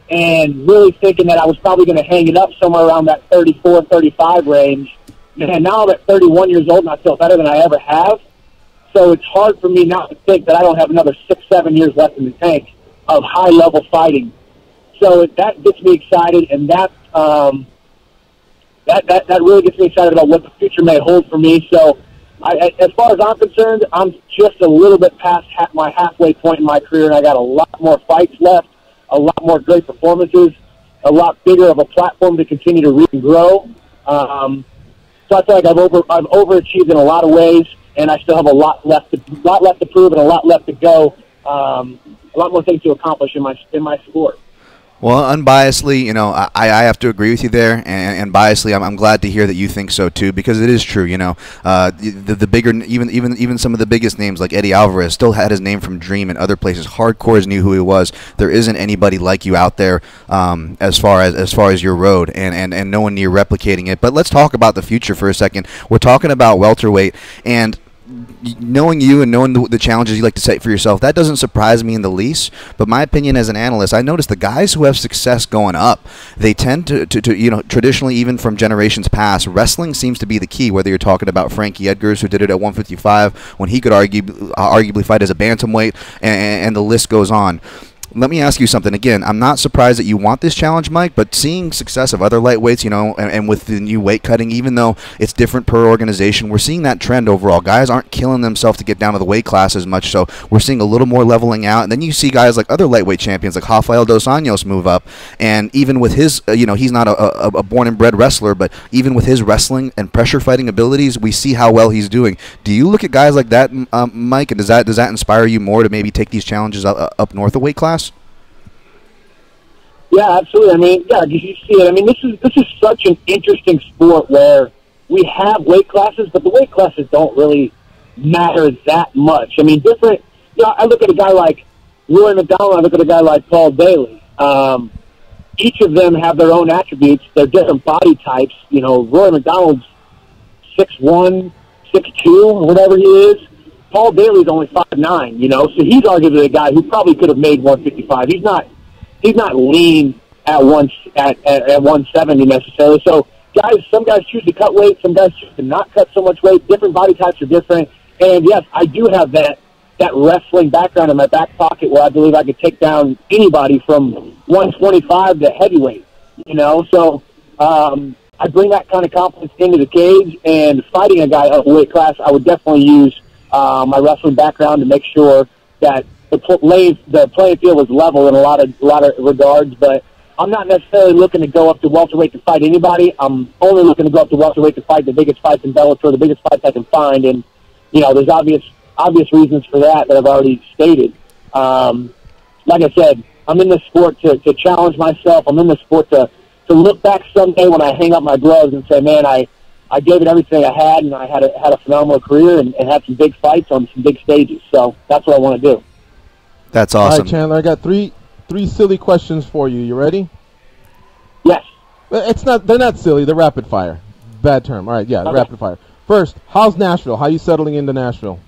S11: and really thinking that I was probably going to hang it up somewhere around that 34, 35 range. And now I'm at 31 years old, and I feel better than I ever have. So it's hard for me not to think that I don't have another 6-7 years left in the tank of high-level fighting. So that gets me excited, and that really gets me excited about what the future may hold for me. So as far as I'm concerned, I'm just a little bit past my halfway point in my career, and I got a lot more fights left, a lot more great performances, a lot bigger of a platform to continue to reach and grow. So I feel like I've overachieved in a lot of ways, and I still have a lot left to prove and a lot left to go. A lot more things to accomplish in my sport.
S4: Well, unbiasedly, you know, I have to agree with you there, and biasedly, I'm glad to hear that you think so too, because it is true. You know, the bigger, even some of the biggest names like Eddie Alvarez still had his name from Dream and other places. Hardcores knew who he was. There isn't anybody like you out there as far as your road, and no one near replicating it. But let's talk about the future for a second. We're talking about welterweight, and knowing you and knowing the challenges you like to set for yourself, that doesn't surprise me in the least. But my opinion as an analyst, I notice the guys who have success going up, they tend to you know, traditionally, even from generations past, wrestling seems to be the key, whether you're talking about Frankie Edgars, who did it at 155 when he could arguably fight as a bantamweight, and the list goes on. Let me ask you something again. I'm not surprised that you want this challenge, Mike, but seeing success of other lightweights, you know, and with the new weight cutting, even though it's different per organization, we're seeing that trend overall. Guys aren't killing themselves to get down to the weight class as much, so we're seeing a little more leveling out. And then you see guys like other lightweight champions like Rafael Dos Anjos move up, and even with his, you know, he's not a born and bred wrestler, but even with his wrestling and pressure fighting abilities, we see how well he's doing. Do you look at guys like that, Mike, and does that inspire you more to maybe take these challenges up north of weight class?
S11: Yeah, absolutely. I mean, yeah, you see it. I mean, this is such an interesting sport where we have weight classes, but the weight classes don't really matter that much. I mean, different. You know, I look at a guy like Roy McDonald. I look at a guy like Paul Daly. Each of them have their own attributes. They're different body types. You know, Roy McDonald's 6'1", 6'2", whatever he is. Paul Daly's only 5'9", you know, so he's arguably a guy who probably could have made 155. He's not lean at 170 necessarily. So some guys choose to cut weight, some guys choose to not cut so much weight. Different body types are different. And yes, I do have that that wrestling background in my back pocket where I believe I could take down anybody from 125 to heavyweight, you know? So I bring that kind of confidence into the cage, and fighting a guy of weight class, I would definitely use my wrestling background to make sure that the playing field was level in a lot of regards. But I'm not necessarily looking to go up to welterweight to fight anybody. I'm only looking to go up to welterweight to fight the biggest fights in Bellator, the biggest fights I can find. And, you know, there's obvious reasons for that I've already stated. Like I said, I'm in this sport to challenge myself. I'm in this sport to look back someday when I hang up my gloves and say, man, I gave it everything I had, and I had a phenomenal career and had some big fights on some big stages. So that's what I want to do.
S4: That's awesome.
S2: All right, Chandler, I got three silly questions for you. You ready?
S11: Yes.
S2: They're not silly. They're rapid fire. Bad term. All right, yeah, okay. Rapid fire. First, how's Nashville? How are you settling into Nashville?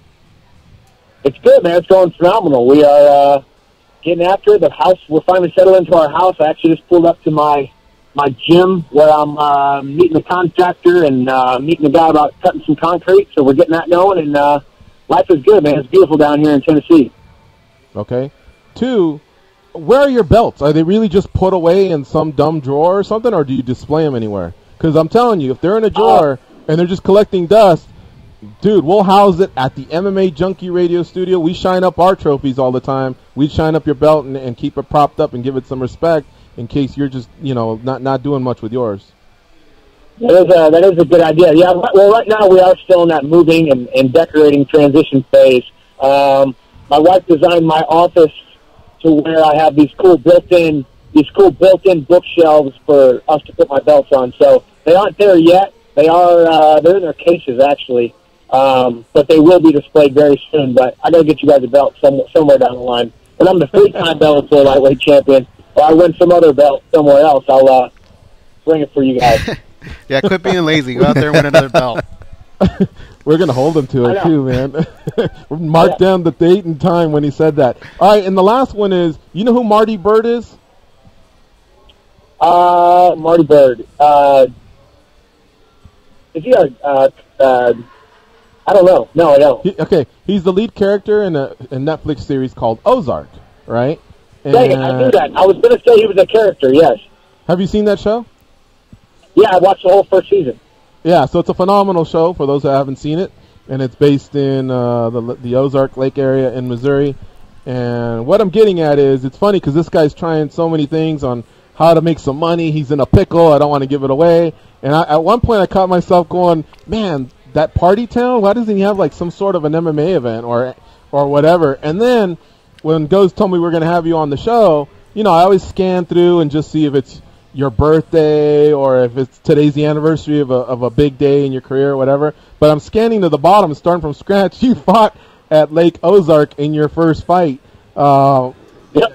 S11: It's good, man. It's going phenomenal. We are getting after it. The house, we're finally settled into our house. I actually just pulled up to my gym where I'm meeting the contractor and meeting the guy about cutting some concrete. So we're getting that going, and life is good, man. It's beautiful down here in Tennessee.
S2: Okay. 2, where are your belts? Are they really just put away in some dumb drawer or something, or do you display them anywhere? Because I'm telling you, if they're in a drawer and they're just collecting dust, dude, we'll house it at the MMA Junkie Radio studio. We shine up our trophies all the time. We shine up your belt and keep it propped up and give it some respect in case you're just, you know, not doing much with yours.
S11: That is a good idea. Yeah, well, right now we are still in that moving and decorating transition phase. My wife designed my office to where I have these cool built-in bookshelves for us to put my belts on. So they aren't there yet. They're in their cases actually, but they will be displayed very soon. But I got to get you guys a belt somewhere down the line. And I'm the 3-time Bellator lightweight champion. Or I win some other belt somewhere else, I'll bring it for you guys.
S1: Yeah, quit being lazy. Go out there and win another belt.
S2: We're going to hold him to it, too, man. Mark down the date and time when he said that. All right, and the last one is, you know who Marty Bird is?
S11: Marty Bird. Is he I don't know. No, I don't.
S2: He's the lead character in a Netflix series called Ozark, right?
S11: Dang it, I knew that. I was going to say he was a character, yes.
S2: Have you seen that show?
S11: Yeah, I watched the whole first season.
S2: Yeah, so it's a phenomenal show for those that haven't seen it, and it's based in the Ozark Lake area in Missouri. And what I'm getting at is, it's funny because this guy's trying so many things on how to make some money. He's in a pickle. I don't want to give it away. And at one point I caught myself going, man, that party town, why doesn't he have like some sort of an MMA event or whatever? And then when Ghost told me we were going to have you on the show, you know, I always scan through and just see if it's your birthday or if it's today's the anniversary of a big day in your career or whatever. But I'm scanning to the bottom, starting from scratch. You fought at Lake Ozark in your first fight. Yep.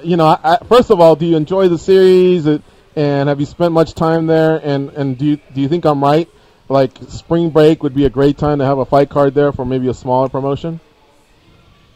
S2: You know, first of all, do you enjoy the series? And have you spent much time there? And do you think I'm right? Like, spring break would be a great time to have a fight card there for maybe a smaller promotion?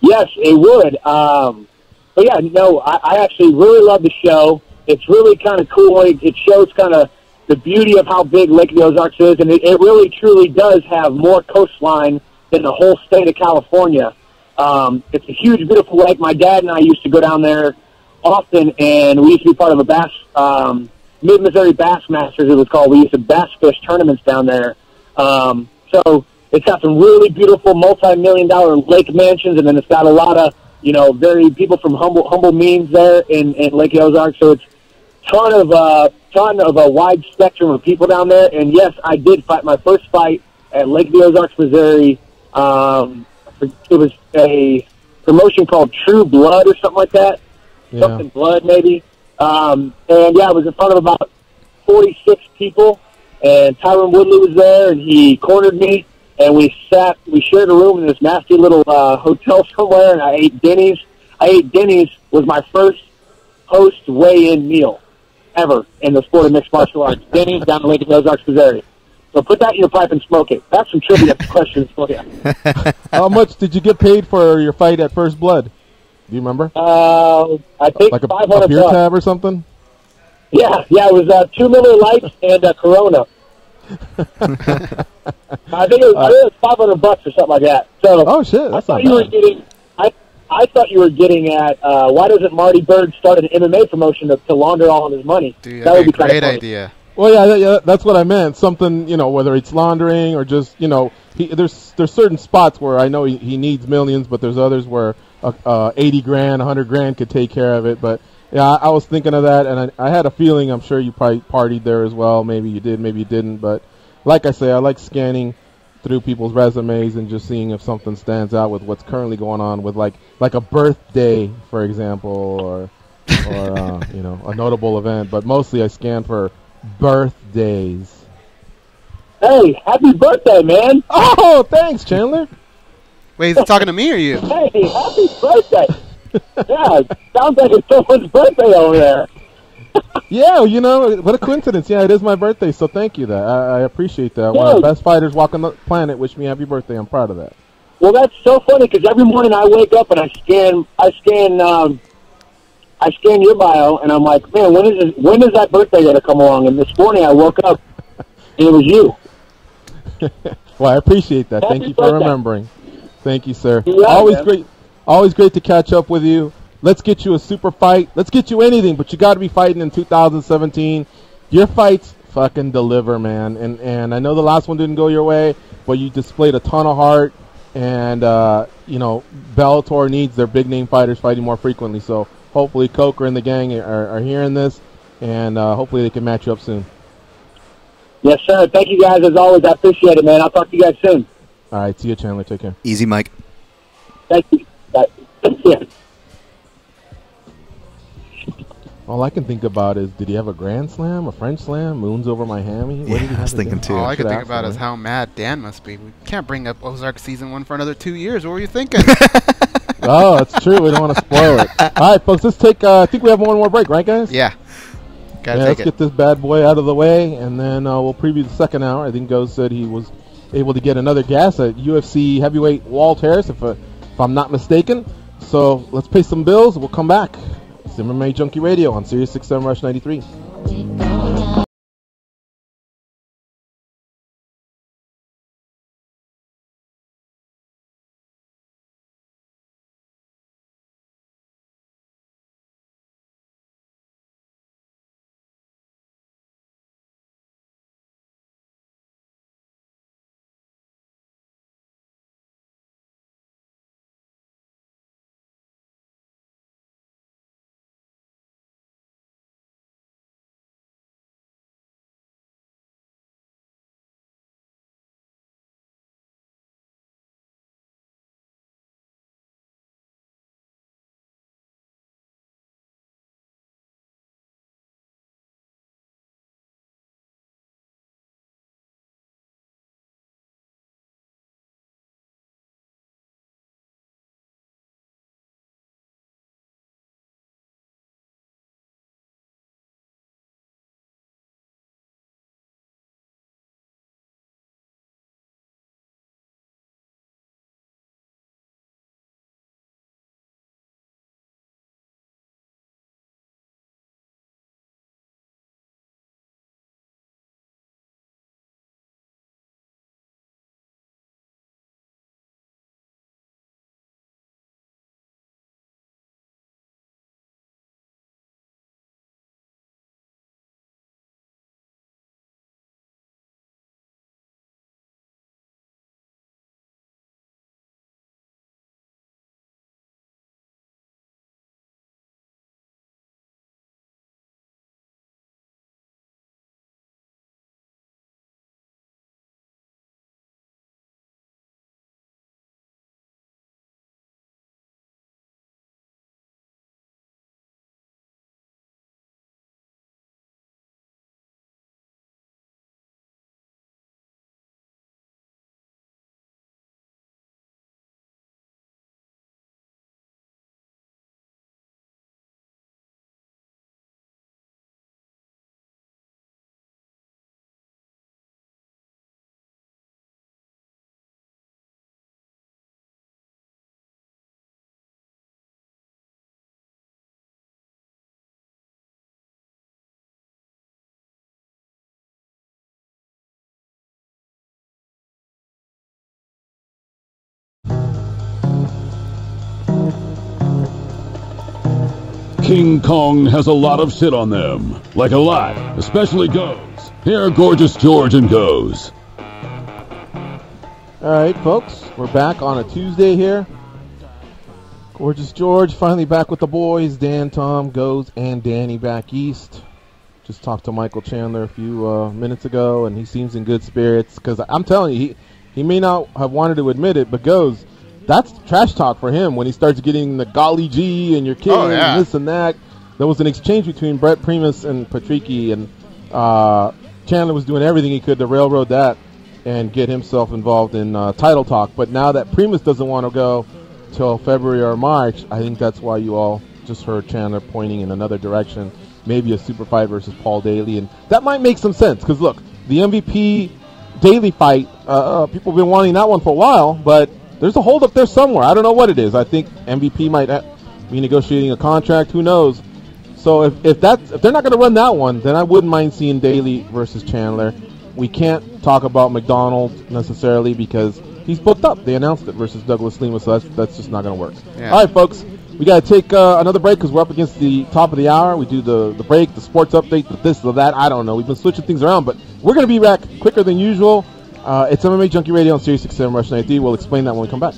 S11: Yes, it would. But yeah, no, I actually really love the show. It's really kind of cool. It shows kind of the beauty of how big Lake of the Ozarks is, and it really, truly does have more coastline than the whole state of California. It's a huge, beautiful lake. My dad and I used to go down there often, and we used to be part of a Mid-Missouri Bass Masters, it was called. We used to bass fish tournaments down there. So it's got some really beautiful multi-million-dollar lake mansions, and then it's got a lot of, you know, people from humble means there in Lake Ozark. So it's ton of a wide spectrum of people down there. And yes, I did fight my first fight at Lake of the Ozarks, Missouri. It was a promotion called True Blood or something like that.
S2: Yeah.
S11: Something Blood, maybe. And yeah, it was in front of about 46 people. And Tyron Woodley was there, and he cornered me. And we shared a room in this nasty little hotel somewhere, and I ate Denny's. Was my first post weigh-in meal ever in the sport of mixed martial arts. Denny's down in Lake of the Ozarks, Missouri. So put that in your pipe and smoke it. That's some trivia questions for you.
S2: How much did you get paid for your fight at First Blood? Do you remember?
S11: I think
S2: like
S11: $500.
S2: A beer tab or something?
S11: Yeah, it was 2 Miller Lights and a Corona. I think it was $500 or something like that. So
S2: oh shit, that's not bad.
S11: I thought you were getting at why doesn't Marty Bird start an MMA promotion to launder all of his money?
S1: Dude,
S11: that would be
S1: a great
S11: kind of
S1: idea.
S2: Well, yeah, that's what I meant. Something, whether it's laundering or just, there's certain spots where I know he needs millions, but there's others where 80 grand, 100 grand could take care of it. But yeah, I was thinking of that, and I had a feeling. I'm sure you probably partied there as well. Maybe you did, maybe you didn't. But like I say, I like scanning through people's resumes and just seeing if something stands out with what's currently going on with like a birthday, for example, or a notable event. But mostly I scan for birthdays.
S11: Hey, happy birthday, man!
S2: Oh, thanks, Chandler.
S1: Wait, is he talking to me or you?
S11: Hey, happy birthday! Yeah, sounds like it's someone's birthday over there.
S2: Yeah, what a coincidence. Yeah, it is my birthday, so thank you. I appreciate that. One of the best fighters walking the planet wished me happy birthday. I'm proud of that.
S11: Well, that's so funny because every morning I wake up and I scan your bio, and I'm like, man, when is that birthday going to come along? And this morning I woke up, and it was you.
S2: Well, I appreciate that. Thank you for remembering. Thank you, sir. Always great to catch up with you. Let's get you a super fight. Let's get you anything, but you got to be fighting in 2017. Your fights fucking deliver, man. And I know the last one didn't go your way, but you displayed a ton of heart. And, Bellator needs their big-name fighters fighting more frequently. So hopefully Coker and the gang are hearing this, and hopefully they can match you up soon.
S11: Yes, sir. Thank you, guys, as always. I appreciate it, man. I'll talk to you guys soon.
S2: All right. See you, Chandler. Take care.
S4: Easy, Mike.
S11: Thank you. Bye. Yeah.
S2: All I can think about is, did he have a Grand Slam, a French Slam, moons over my hammy? What did he have
S4: I was thinking too.
S1: All I can think about is how mad Dan must be. We can't bring up Ozark Season 1 for another 2 years. What were you thinking?
S2: Oh, that's true. We don't want to spoil it. All right, folks, let's take, I think we have one more break, right, guys?
S1: Yeah.
S2: Let's get this bad boy out of the way, and then we'll preview the second hour. I think Goz said he was able to get another gas at UFC heavyweight Walt Harris, if I'm not mistaken. So let's pay some bills. We'll come back. It's MMA Junkie Radio on Sirius 67 Rush 93.
S7: King Kong has a lot of shit on them. Like a lot, especially Goes. Here, Gorgeous George and Goes.
S2: All right, folks, we're back on a Tuesday here. Gorgeous George finally back with the boys. Dan, Tom, Goes, and Danny back east. Just talked to Michael Chandler a few minutes ago, and he seems in good spirits. Because I'm telling you, he may not have wanted to admit it, but Goes, that's trash talk for him when he starts getting the golly gee and you're kidding and this and that. There was an exchange between Brett Primus and Patricky, and Chandler was doing everything he could to railroad that and get himself involved in title talk. But now that Primus doesn't want to go till February or March, I think that's why you all just heard Chandler pointing in another direction, maybe a super fight versus Paul Daly, and that might make some sense, because look, the MVP Daly fight, people have been wanting that one for a while, but there's a hold up there somewhere. I don't know what it is. I think MVP might be negotiating a contract, who knows. So if they're not going to run that one, then I wouldn't mind seeing Daly versus Chandler. We can't talk about McDonald necessarily because he's booked up. They announced it versus Douglas Lima, so that's just not going to work. Yeah. All right, folks, we got to take another break because we're up against the top of the hour. We do the break, the sports update, the this, the that. I don't know. We've been switching things around, but we're going to be back quicker than usual. It's MMA Junkie Radio on Sirius XM Russian ID. We'll explain that when we come back.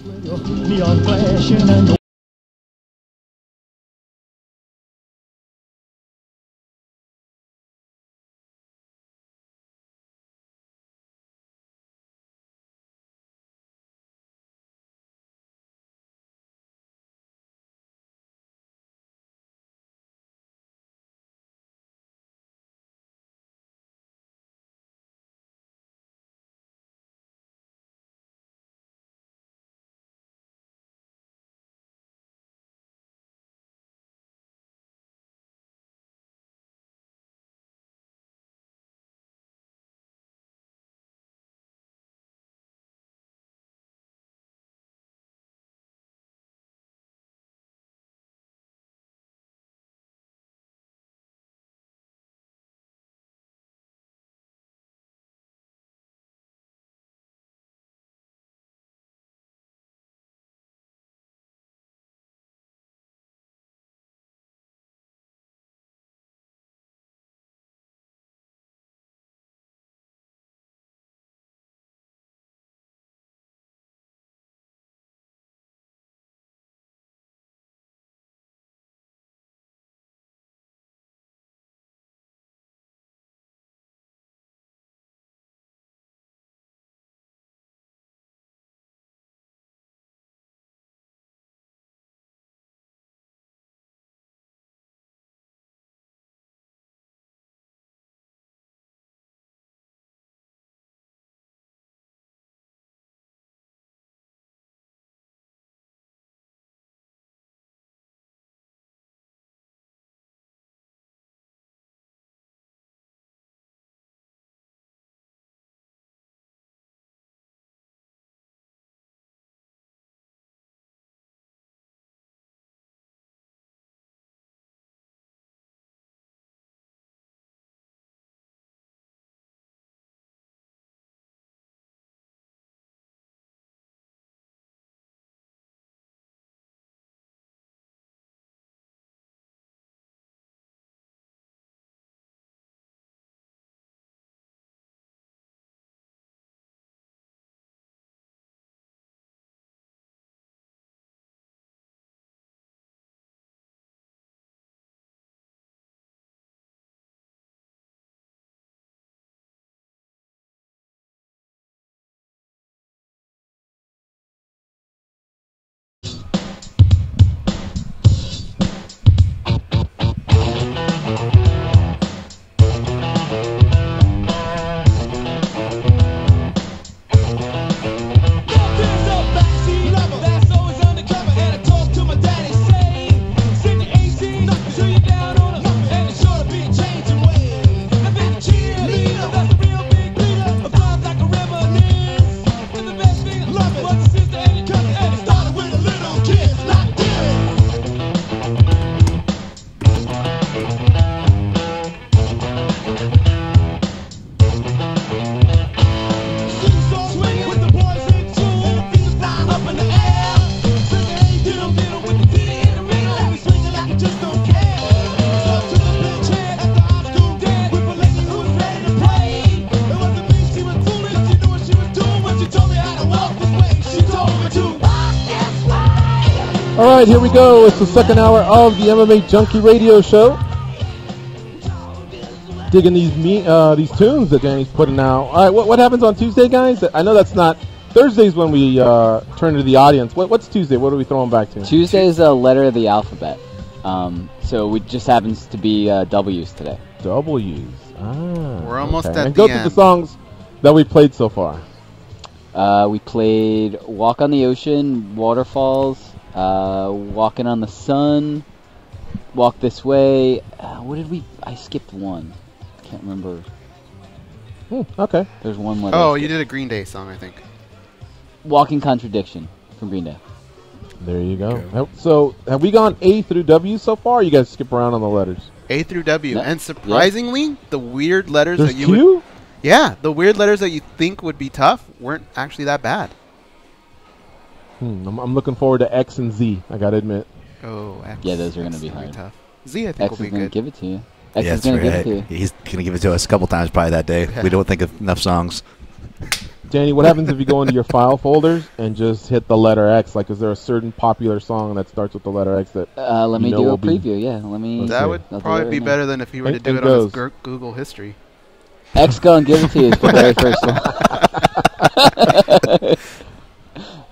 S2: All right, here we go. It's the second hour of the MMA Junkie Radio Show. Digging these tunes that Danny's putting out. All right, what happens on Tuesday, guys? I know that's not Thursday's when we turn to the audience. What's Tuesday? What are we throwing back to?
S3: Tuesday is a letter of the alphabet. So it just happens to be W's today.
S2: W's.
S1: We're almost at
S2: and
S1: the
S2: go
S1: end.
S2: through the songs that we played so far.
S3: We played Walk on the Ocean, Waterfalls, Walking on the Sun, Walk This Way. What did we... I skipped one. Can't remember.
S2: Okay.
S3: There's one letter.
S1: Oh, you did a Green Day song, I think.
S3: Walking Contradiction from Green Day.
S2: There you go. Okay. So, have we gone A through W so far? Or you guys skip around on the letters?
S1: A through W.
S3: No.
S1: And surprisingly, the weird letters
S2: There's
S1: that you
S2: Q?
S1: would... Yeah, the weird letters that you think would be tough weren't actually that bad.
S2: I'm looking forward to X and Z, I gotta admit.
S1: Oh, X.
S3: Yeah, those are going to be hard.
S1: Tough. Z, I think,
S3: X
S1: will
S3: is
S1: be
S3: going to
S1: good.
S3: give it to you.
S4: Yeah,
S3: X is going to give it to you.
S4: He's going to give it to us a couple times probably that day. We don't think of enough songs.
S2: Danny, what happens if you go into your file folders and just hit the letter X? Like, is there a certain popular song that starts with the letter X that
S3: let me do a preview, yeah. Let me.
S1: That would
S3: I'll
S1: probably be
S3: right
S1: better than if he were to do it on his Google history.
S3: X going to give it to you is the very first one.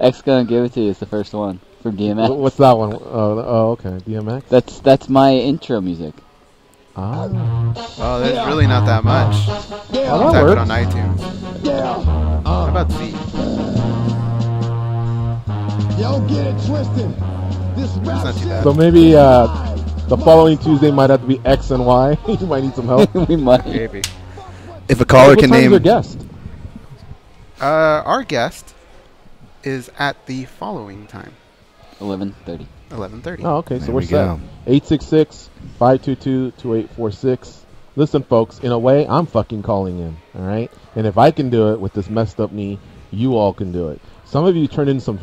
S3: X going to give it to you is the first one from DMX.
S2: What's that one? Oh, okay. DMX?
S3: That's my intro music.
S2: Ah.
S1: Oh, there's really not that much.
S2: Yeah,
S1: I'll
S2: that
S1: type it
S2: works.
S1: on iTunes.
S10: Yeah.
S1: How about Z?
S10: Yo, get it twisted. This rap
S1: not too
S10: shit.
S1: bad.
S2: So maybe the following Tuesday might have to be X and Y. You might need some help.
S3: We might.
S1: Maybe.
S4: If a caller
S2: What
S4: can
S2: time's
S4: name...
S2: your guest?
S1: Our guest is at the following time.
S3: 11:30.
S1: 11:30.
S2: Oh, okay. So
S4: There
S2: we're
S4: we
S2: set.
S4: go.
S2: 866-522-2846. Listen, folks, in a way, I'm fucking calling in, all right? And if I can do it with this messed up knee, you all can do it. Some of you turned in some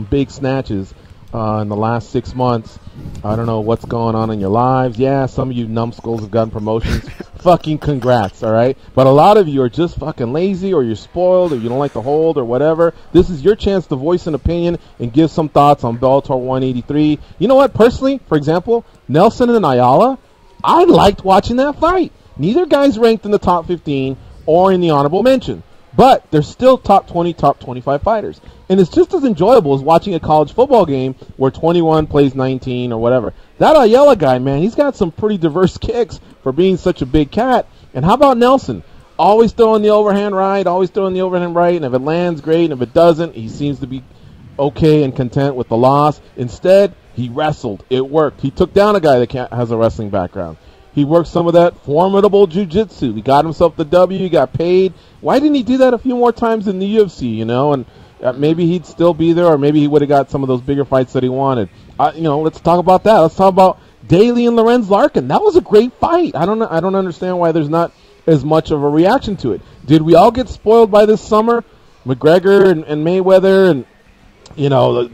S2: big snatches in the last 6 months. I don't know what's going on in your lives. Yeah, some of you numbskulls have gotten promotions. Fucking congrats, all right? But a lot of you are just fucking lazy, or you're spoiled, or you don't like to hold, or whatever. This is your chance to voice an opinion and give some thoughts on Bellator 183. You know what? Personally, for example, Nelson and Ayala, I liked watching that fight. Neither guy's ranked in the top 15 or in the honorable mention, but they're still top 20, top 25 fighters. And it's just as enjoyable as watching a college football game where 21 plays 19 or whatever. That Ayala guy, man, he's got some pretty diverse kicks for being such a big cat. And how about Nelson? Always throwing the overhand right, always throwing the overhand right, and if it lands, great, and if it doesn't, he seems to be okay and content with the loss. Instead, he wrestled. It worked. He took down a guy that has a wrestling background. He worked some of that formidable jiu-jitsu. He got himself the W. He got paid. Why didn't he do that a few more times in the UFC, you know? And maybe he'd still be there, or maybe he would have got some of those bigger fights that he wanted. Let's talk about that. Let's talk about Daly and Lorenz Larkin. That was a great fight. I don't understand why there's not as much of a reaction to it. Did we all get spoiled by this summer? McGregor and Mayweather and,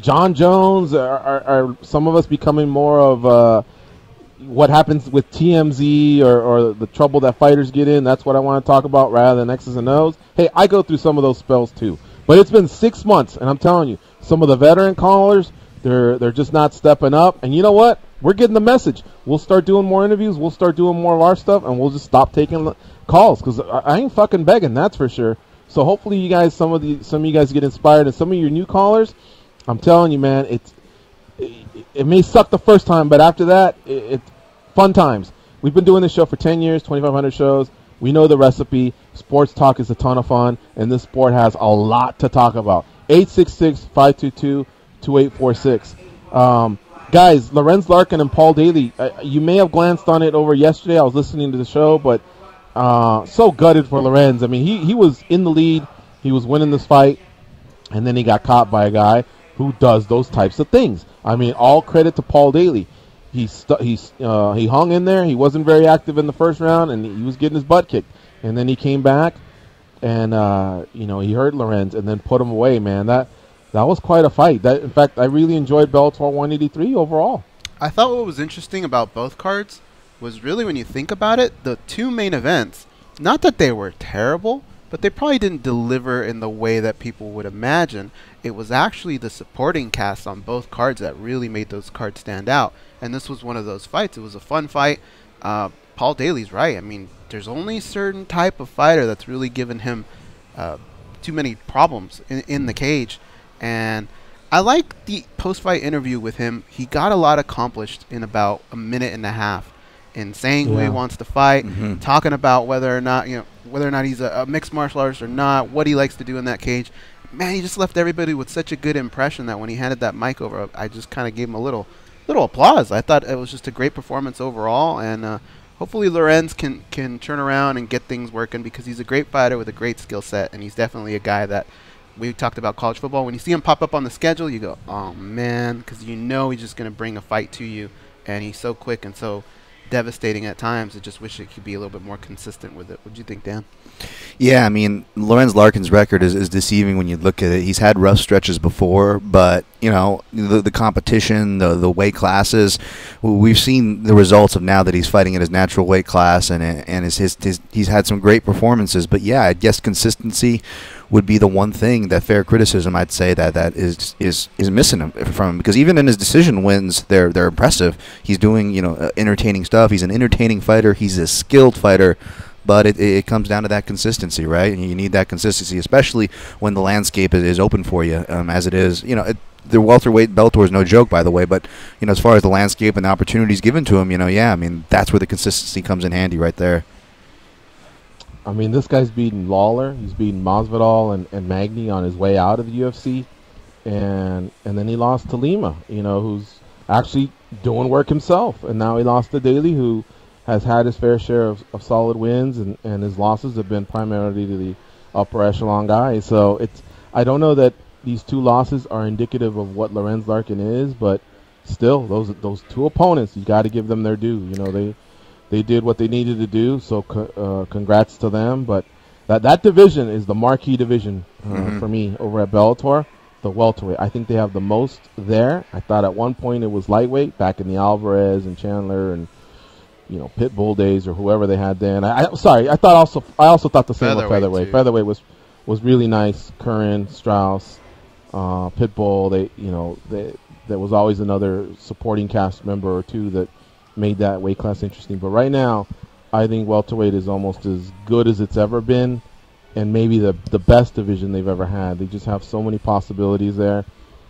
S2: John Jones, are some of us becoming more of what happens with TMZ or the trouble that fighters get in? That's what I want to talk about rather than X's and O's. Hey, I go through some of those spells too. But it's been 6 months, and I'm telling you, some of the veteran callers, they're just not stepping up. And you know what? We're getting the message. We'll start doing more interviews. We'll start doing more of our stuff, and we'll just stop taking calls because I ain't fucking begging, that's for sure. So hopefully you guys, some of you guys get inspired, and some of your new callers, I'm telling you, man, it may suck the first time, but after that, it's fun times. We've been doing this show for 10 years, 2,500 shows. We know the recipe. Sports talk is a ton of fun, and this sport has a lot to talk about. 866-522-2846. Guys, Lorenz Larkin and Paul Daly, you may have glanced on it over yesterday. I was listening to the show, but so gutted for Lorenz. I mean, he was in the lead. He was winning this fight, and then he got caught by a guy who does those types of things. I mean, all credit to Paul Daly. He hung in there. He wasn't very active in the first round, and he was getting his butt kicked. And then he came back, and he hurt Lorenz and then put him away. Man, that was quite a fight. In fact, I really enjoyed Bellator 183 overall.
S1: I thought what was interesting about both cards was really, when you think about it, the two main events. Not that they were terrible, but they probably didn't deliver in the way that people would imagine. It was actually the supporting cast on both cards that really made those cards stand out. And this was one of those fights. It was a fun fight. Paul Daly's right. I mean, there's only a certain type of fighter that's really given him too many problems in the cage. And I like the post-fight interview with him. He got a lot accomplished in about a minute and a half in saying who he wants to fight, talking about whether or not he's a mixed martial artist or not, what he likes to do in that cage. Man, he just left everybody with such a good impression that when he handed that mic over, I just kind of gave him a little applause. I thought it was just a great performance overall, and hopefully Lorenz can turn around and get things working, because he's a great fighter with a great skill set, and he's definitely a guy that we talked about college football. When you see him pop up on the schedule, you go, oh, man, because you know he's just going to bring a fight to you, and he's so quick and so devastating at times. I just wish it could be a little bit more consistent with it. What do you think, Dan?
S4: Yeah, I mean, Lorenz Larkin's record is deceiving when you look at it. He's had rough stretches before, but, you know, the competition, the weight classes, we've seen the results of now that he's fighting at his natural weight class, and he's had some great performances. But, yeah, I guess consistency would be the one thing, that fair criticism I'd say that is missing him from him, because even in his decision wins, they're impressive. He's doing, entertaining stuff. He's an entertaining fighter. He's a skilled fighter. But it comes down to that consistency, right? And you need that consistency, especially when the landscape is open for you, as it is. The welterweight Bellator is no joke, by the way. But as far as the landscape and the opportunities given to him, I mean, that's where the consistency comes in handy, right there.
S2: I mean, this guy's beaten Lawler, he's beaten Masvidal and Magny on his way out of the UFC, and then he lost to Lima, who's actually doing work himself, and now he lost to Daly, who has had his fair share of solid wins, and his losses have been primarily to the upper echelon guys. So I don't know that these two losses are indicative of what Lorenz Larkin is, but still, those two opponents, you got to give them their due. They did what they needed to do, so congrats to them. But that division is the marquee division for me over at Bellator, the welterweight. I think they have the most there. I thought at one point it was lightweight, back in the Alvarez and Chandler and Pitbull days or whoever they had then. I also thought the same with featherweight. Featherweight was really nice. Curran, Strauss, Pitbull. There was always another supporting cast member or two that made that weight class interesting. But right now, I think welterweight is almost as good as it's ever been, and maybe the best division they've ever had. They just have so many possibilities there.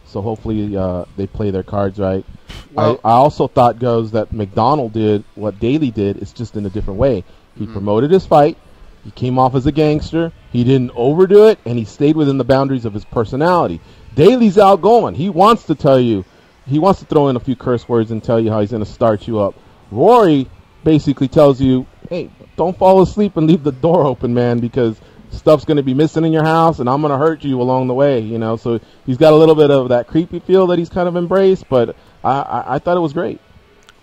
S2: So hopefully they play their cards right. Well, I also thought, that McDonald did what Daly did. It's just in a different way. He promoted his fight. He came off as a gangster. He didn't overdo it, and he stayed within the boundaries of his personality. Daly's outgoing. He wants to tell you. He wants to throw in a few curse words and tell you how he's going to start you up. Rory basically tells you, hey, don't fall asleep and leave the door open, man, because stuff's going to be missing in your house, and I'm going to hurt you along the way, So he's got a little bit of that creepy feel that he's kind of embraced, but I thought it was great.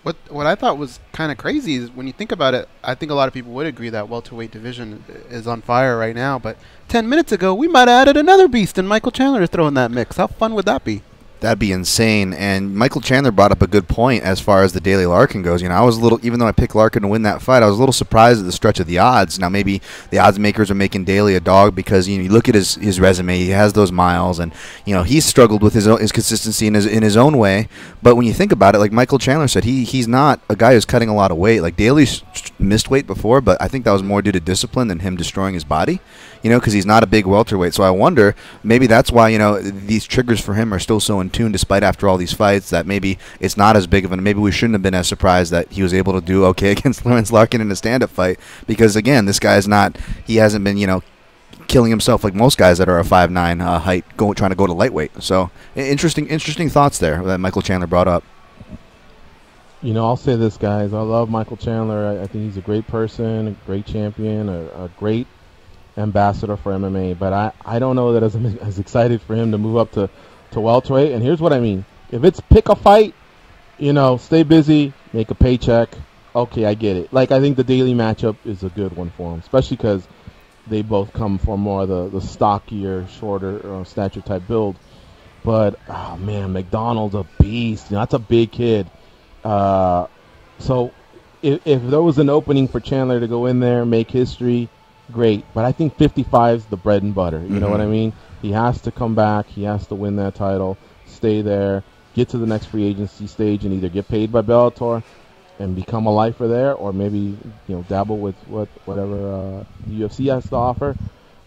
S1: What I thought was kind of crazy is when you think about it, I think a lot of people would agree that welterweight division is on fire right now, but 10 minutes ago, we might have added another beast and Michael Chandler to throw in that mix. How fun would that be?
S4: That'd be insane. And Michael Chandler brought up a good point as far as the Daly Larkin goes. I was a little, even though I picked Larkin to win that fight, I was a little surprised at the stretch of the odds. Now, maybe the odds makers are making Daly a dog because, you look at his resume, he has those miles, and, he's struggled with his consistency in his own way. But when you think about it, like Michael Chandler said, he's not a guy who's cutting a lot of weight. Like, Daly's missed weight before, but I think that was more due to discipline than him destroying his body, because he's not a big welterweight. So I wonder, maybe that's why, these triggers for him are still so in tune despite after all these fights, that maybe it's not as big of maybe we shouldn't have been as surprised that he was able to do okay against Lorenz Larkin in a stand-up fight, because again, this guy's he hasn't been killing himself like most guys that are a 5'9" height trying to go to lightweight. So interesting thoughts there that Michael Chandler brought up.
S2: I'll say this, guys, I love Michael Chandler. I think he's a great person, a great champion, a great ambassador for MMA, but I don't know that I'm as excited for him to move up to welterweight. And here's what I mean. If it's pick a fight, stay busy, make a paycheck, okay, I get it. Like, I think the Daly matchup is a good one for him, especially because they both come from more the stockier, shorter stature type build. But, oh man, McDonald's a beast. That's a big kid. So if there was an opening for Chandler to go in there, make history, great. But I think 55 is the bread and butter. You know what I mean? He has to come back. He has to win that title, stay there, get to the next free agency stage, and either get paid by Bellator and become a lifer there, or maybe dabble with whatever the UFC has to offer.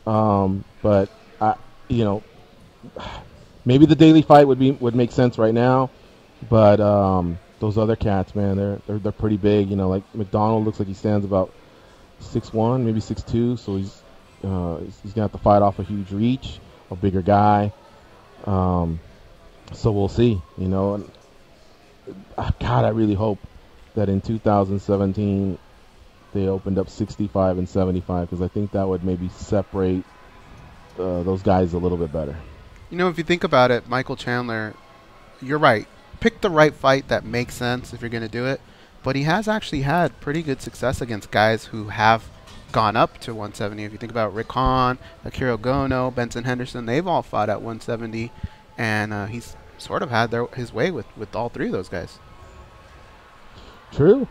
S2: But maybe the daily fight would make sense right now. But those other cats, man, they're pretty big. Like McDonald looks like he stands about 6'1", maybe 6'2", so he's gonna have to fight off a huge reach, a bigger guy. So we'll see. And God, I really hope that in 2017 they opened up 65 and 75, because I think that would maybe separate those guys a little bit better.
S1: If you think about it, Michael Chandler, you're right. Pick the right fight that makes sense if you're going to do it. But he has actually had pretty good success against guys who have gone up to 170. If you think about Rick Hahn, Akira Gono, Benson Henderson, they've all fought at 170. And he's sort of had his way with all three of those guys.
S2: True.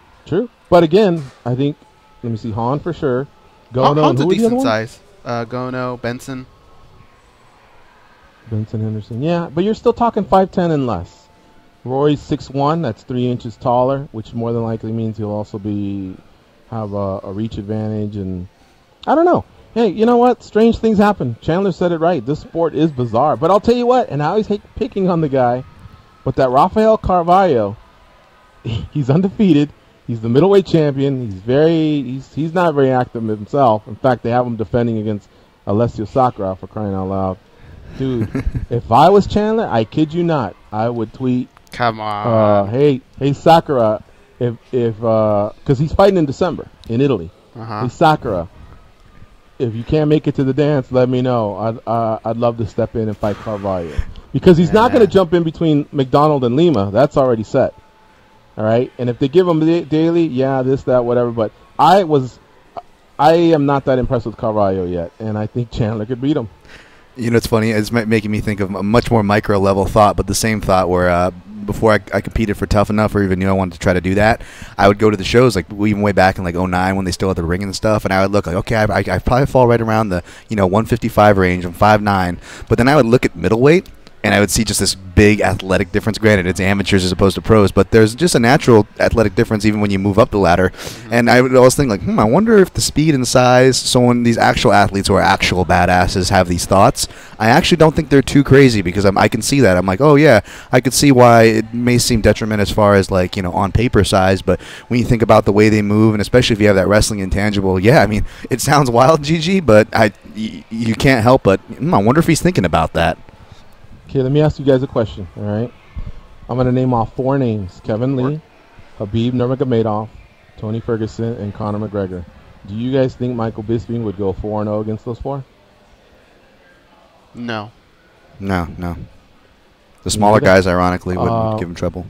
S2: But again, I think, let me see, Hahn for sure. Gono,
S1: Hahn's a decent size. Gono, Benson
S2: Henderson. Yeah, but you're still talking 5'10" and less. Roy's 6'1", that's 3 inches taller, which more than likely means he'll also have a reach advantage. And I don't know. Hey, you know what? Strange things happen. Chandler said it right. This sport is bizarre. But I'll tell you what, and I always hate picking on the guy, but that Rafael Carvalho, he's undefeated. He's the middleweight champion. He's not very active himself. In fact, they have him defending against Alessio Sakura, for crying out loud. Dude, if I was Chandler, I kid you not, I would tweet,
S1: come on,
S2: hey Sakura, because he's fighting in December in Italy. Hey Sakura, if you can't make it to the dance, let me know. I'd love to step in and fight Carvalho, because he's not going to jump in between McDonald and Lima. That's already set. All right, and if they give him daily, this, that, whatever. But I am not that impressed with Carvalho yet, and I think Chandler could beat him.
S4: It's funny. It's making me think of a much more micro level thought, but the same thought where before I competed for Tough Enough, or even knew I wanted to try to do that, I would go to the shows like even way back in like 2009 when they still had the ring and stuff, and I would look like, okay, I probably fall right around the 155 range. I'm 5'9", but then I would look at middleweight, and I would see just this big athletic difference. Granted, it's amateurs as opposed to pros, but there's just a natural athletic difference even when you move up the ladder. And I would always think, like, I wonder if the speed and size, so when these actual athletes who are actual badasses have these thoughts, I actually don't think they're too crazy, because I can see that. I'm like, oh, yeah, I could see why it may seem detriment as far as, like, on paper size, but when you think about the way they move, and especially if you have that wrestling intangible, it sounds wild, GG, but you can't help but, I wonder if he's thinking about that.
S2: Okay, let me ask you guys a question, all right? I'm going to name off 4 names: Kevin Lee, Khabib Nurmagomedov, Tony Ferguson, and Conor McGregor. Do you guys think Michael Bisping would go 4-0 against those 4?
S1: No.
S4: The smaller guys, ironically, would give him trouble.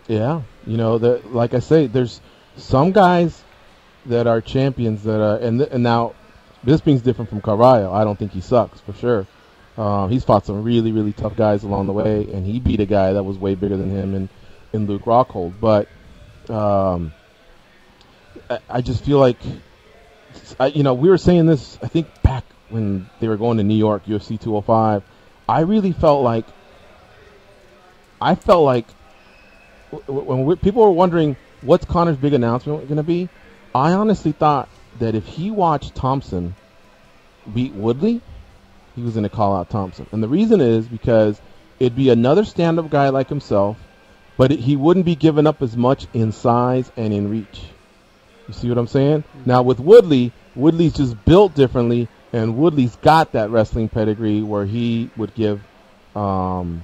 S2: Yeah. Like I say, there's some guys that are champions that are, and now Bisping's different from Carvalho. I don't think he sucks, for sure. He's fought some really, really tough guys along the way, and he beat a guy that was way bigger than him in Luke Rockhold. But I just feel like, we were saying this, I think, back when they were going to New York, UFC 205. I really felt like when people were wondering what's Conor's big announcement going to be, I honestly thought that if he watched Thompson beat Woodley, he was going to call out Thompson. And the reason is because it'd be another stand-up guy like himself, but he wouldn't be giving up as much in size and in reach. You see what I'm saying? Now with Woodley's just built differently, and Woodley's got that wrestling pedigree where he would give Conor,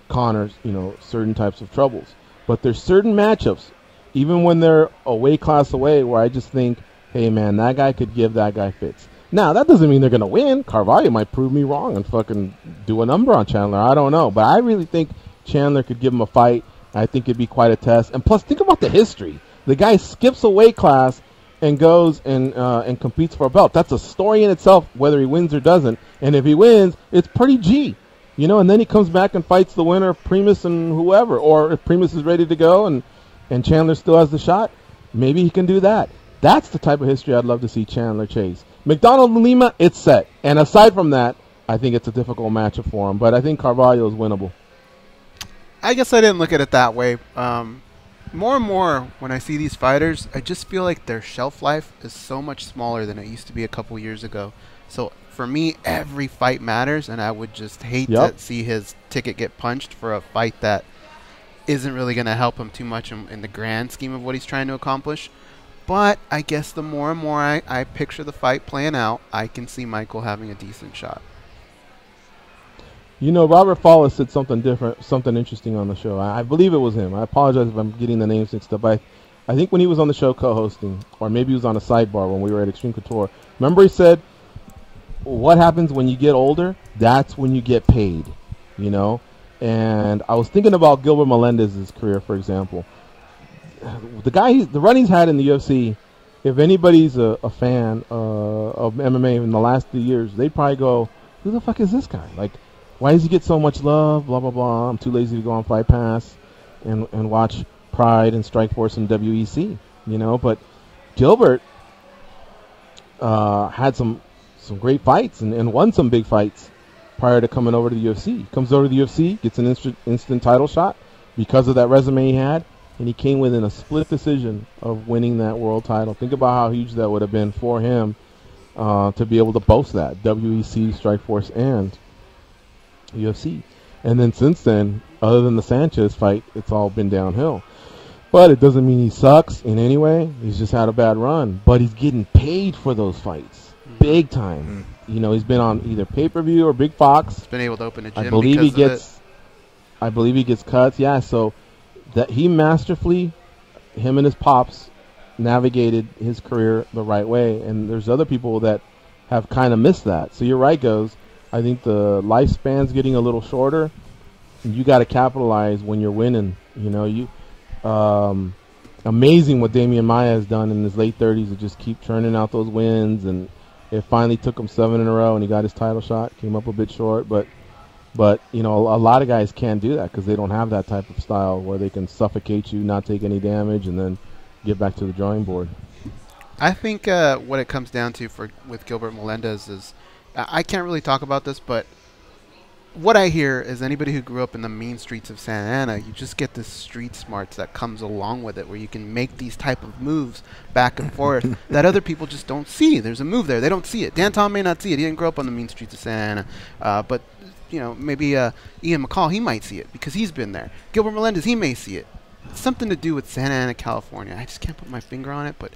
S2: certain types of troubles. But there's certain matchups, even when they're a weight class away, where I just think, hey man, that guy could give that guy fits. Now, that doesn't mean they're going to win. Carvalho might prove me wrong and fucking do a number on Chandler. I don't know. But I really think Chandler could give him a fight. I think it'd be quite a test. And plus, think about the history. The guy skips a weight class and goes and competes for a belt. That's a story in itself, whether he wins or doesn't. And if he wins, it's pretty G. And then he comes back and fights the winner, Primus and whoever. Or if Primus is ready to go and Chandler still has the shot, maybe he can do that. That's the type of history I'd love to see Chandler chase. McDonald and Lima, it's set. And aside from that, I think it's a difficult matchup for him. But I think Carvalho is winnable.
S1: I guess I didn't look at it that way. More and more, when I see these fighters, I just feel like their shelf life is so much smaller than it used to be a couple years ago. So for me, every fight matters, and I would just hate to see his ticket get punched for a fight that isn't really going to help him too much in the grand scheme of what he's trying to accomplish. But I guess the more and more I picture the fight playing out, I can see Michael having a decent shot.
S2: You know, Robert Fowler said something different, something interesting on the show. I believe it was him. I apologize if I'm getting the names mixed up. I think when he was on the show co-hosting, or maybe he was on a sidebar when we were at Extreme Couture, remember he said, what happens when you get older? That's when you get paid, you know? And I was thinking about Gilbert Melendez's career, for example. The run he's had in the UFC, if anybody's a fan of MMA in the last 3 years, they'd probably go, who the fuck is this guy? Like, why does he get so much love? Blah, blah, blah. I'm too lazy to go on Fight Pass and watch Pride and Strikeforce and WEC, you know? But Gilbert had some great fights and won some big fights prior to coming over to the UFC. Comes over to the UFC, gets an instant title shot because of that resume he had, and he came within a split decision of winning that world title. Think about how huge that would have been for him to be able to boast that, WEC, Strikeforce, and UFC. And then since then, other than the Sanchez fight, it's all been downhill. But it doesn't mean he sucks in any way. He's just had a bad run. But he's getting paid for those fights. Big time. You know, he's been on either pay-per-view or Big Fox.
S1: He's been able to open a gym
S2: I believe he gets cuts. Yeah, so that he masterfully, him and his pops, navigated his career the right way. And there's other people that have kind of missed that. So you're right, Goes. I think the lifespan's getting a little shorter. And you got to capitalize when you're winning. You know, amazing what Damian Maia has done in his late 30s to just keep churning out those wins, and it finally took him 7 in a row, and he got his title shot. Came up a bit short, but you know, a lot of guys can't do that because they don't have that type of style where they can suffocate you, not take any damage, and then get back to the drawing board.
S1: I think what it comes down to with Gilbert Melendez is, I can't really talk about this, but what I hear is anybody who grew up in the mean streets of Santa Ana, you just get this street smarts that comes along with it, where you can make these type of moves back and forth that other people just don't see. There's a move there. They don't see it. Dan Tom may not see it. He didn't grow up on the mean streets of Santa Ana. But, you know, maybe Ian McCall, he might see it because he's been there. Gilbert Melendez, he may see it. It's something to do with Santa Ana, California. I just can't put my finger on it, but...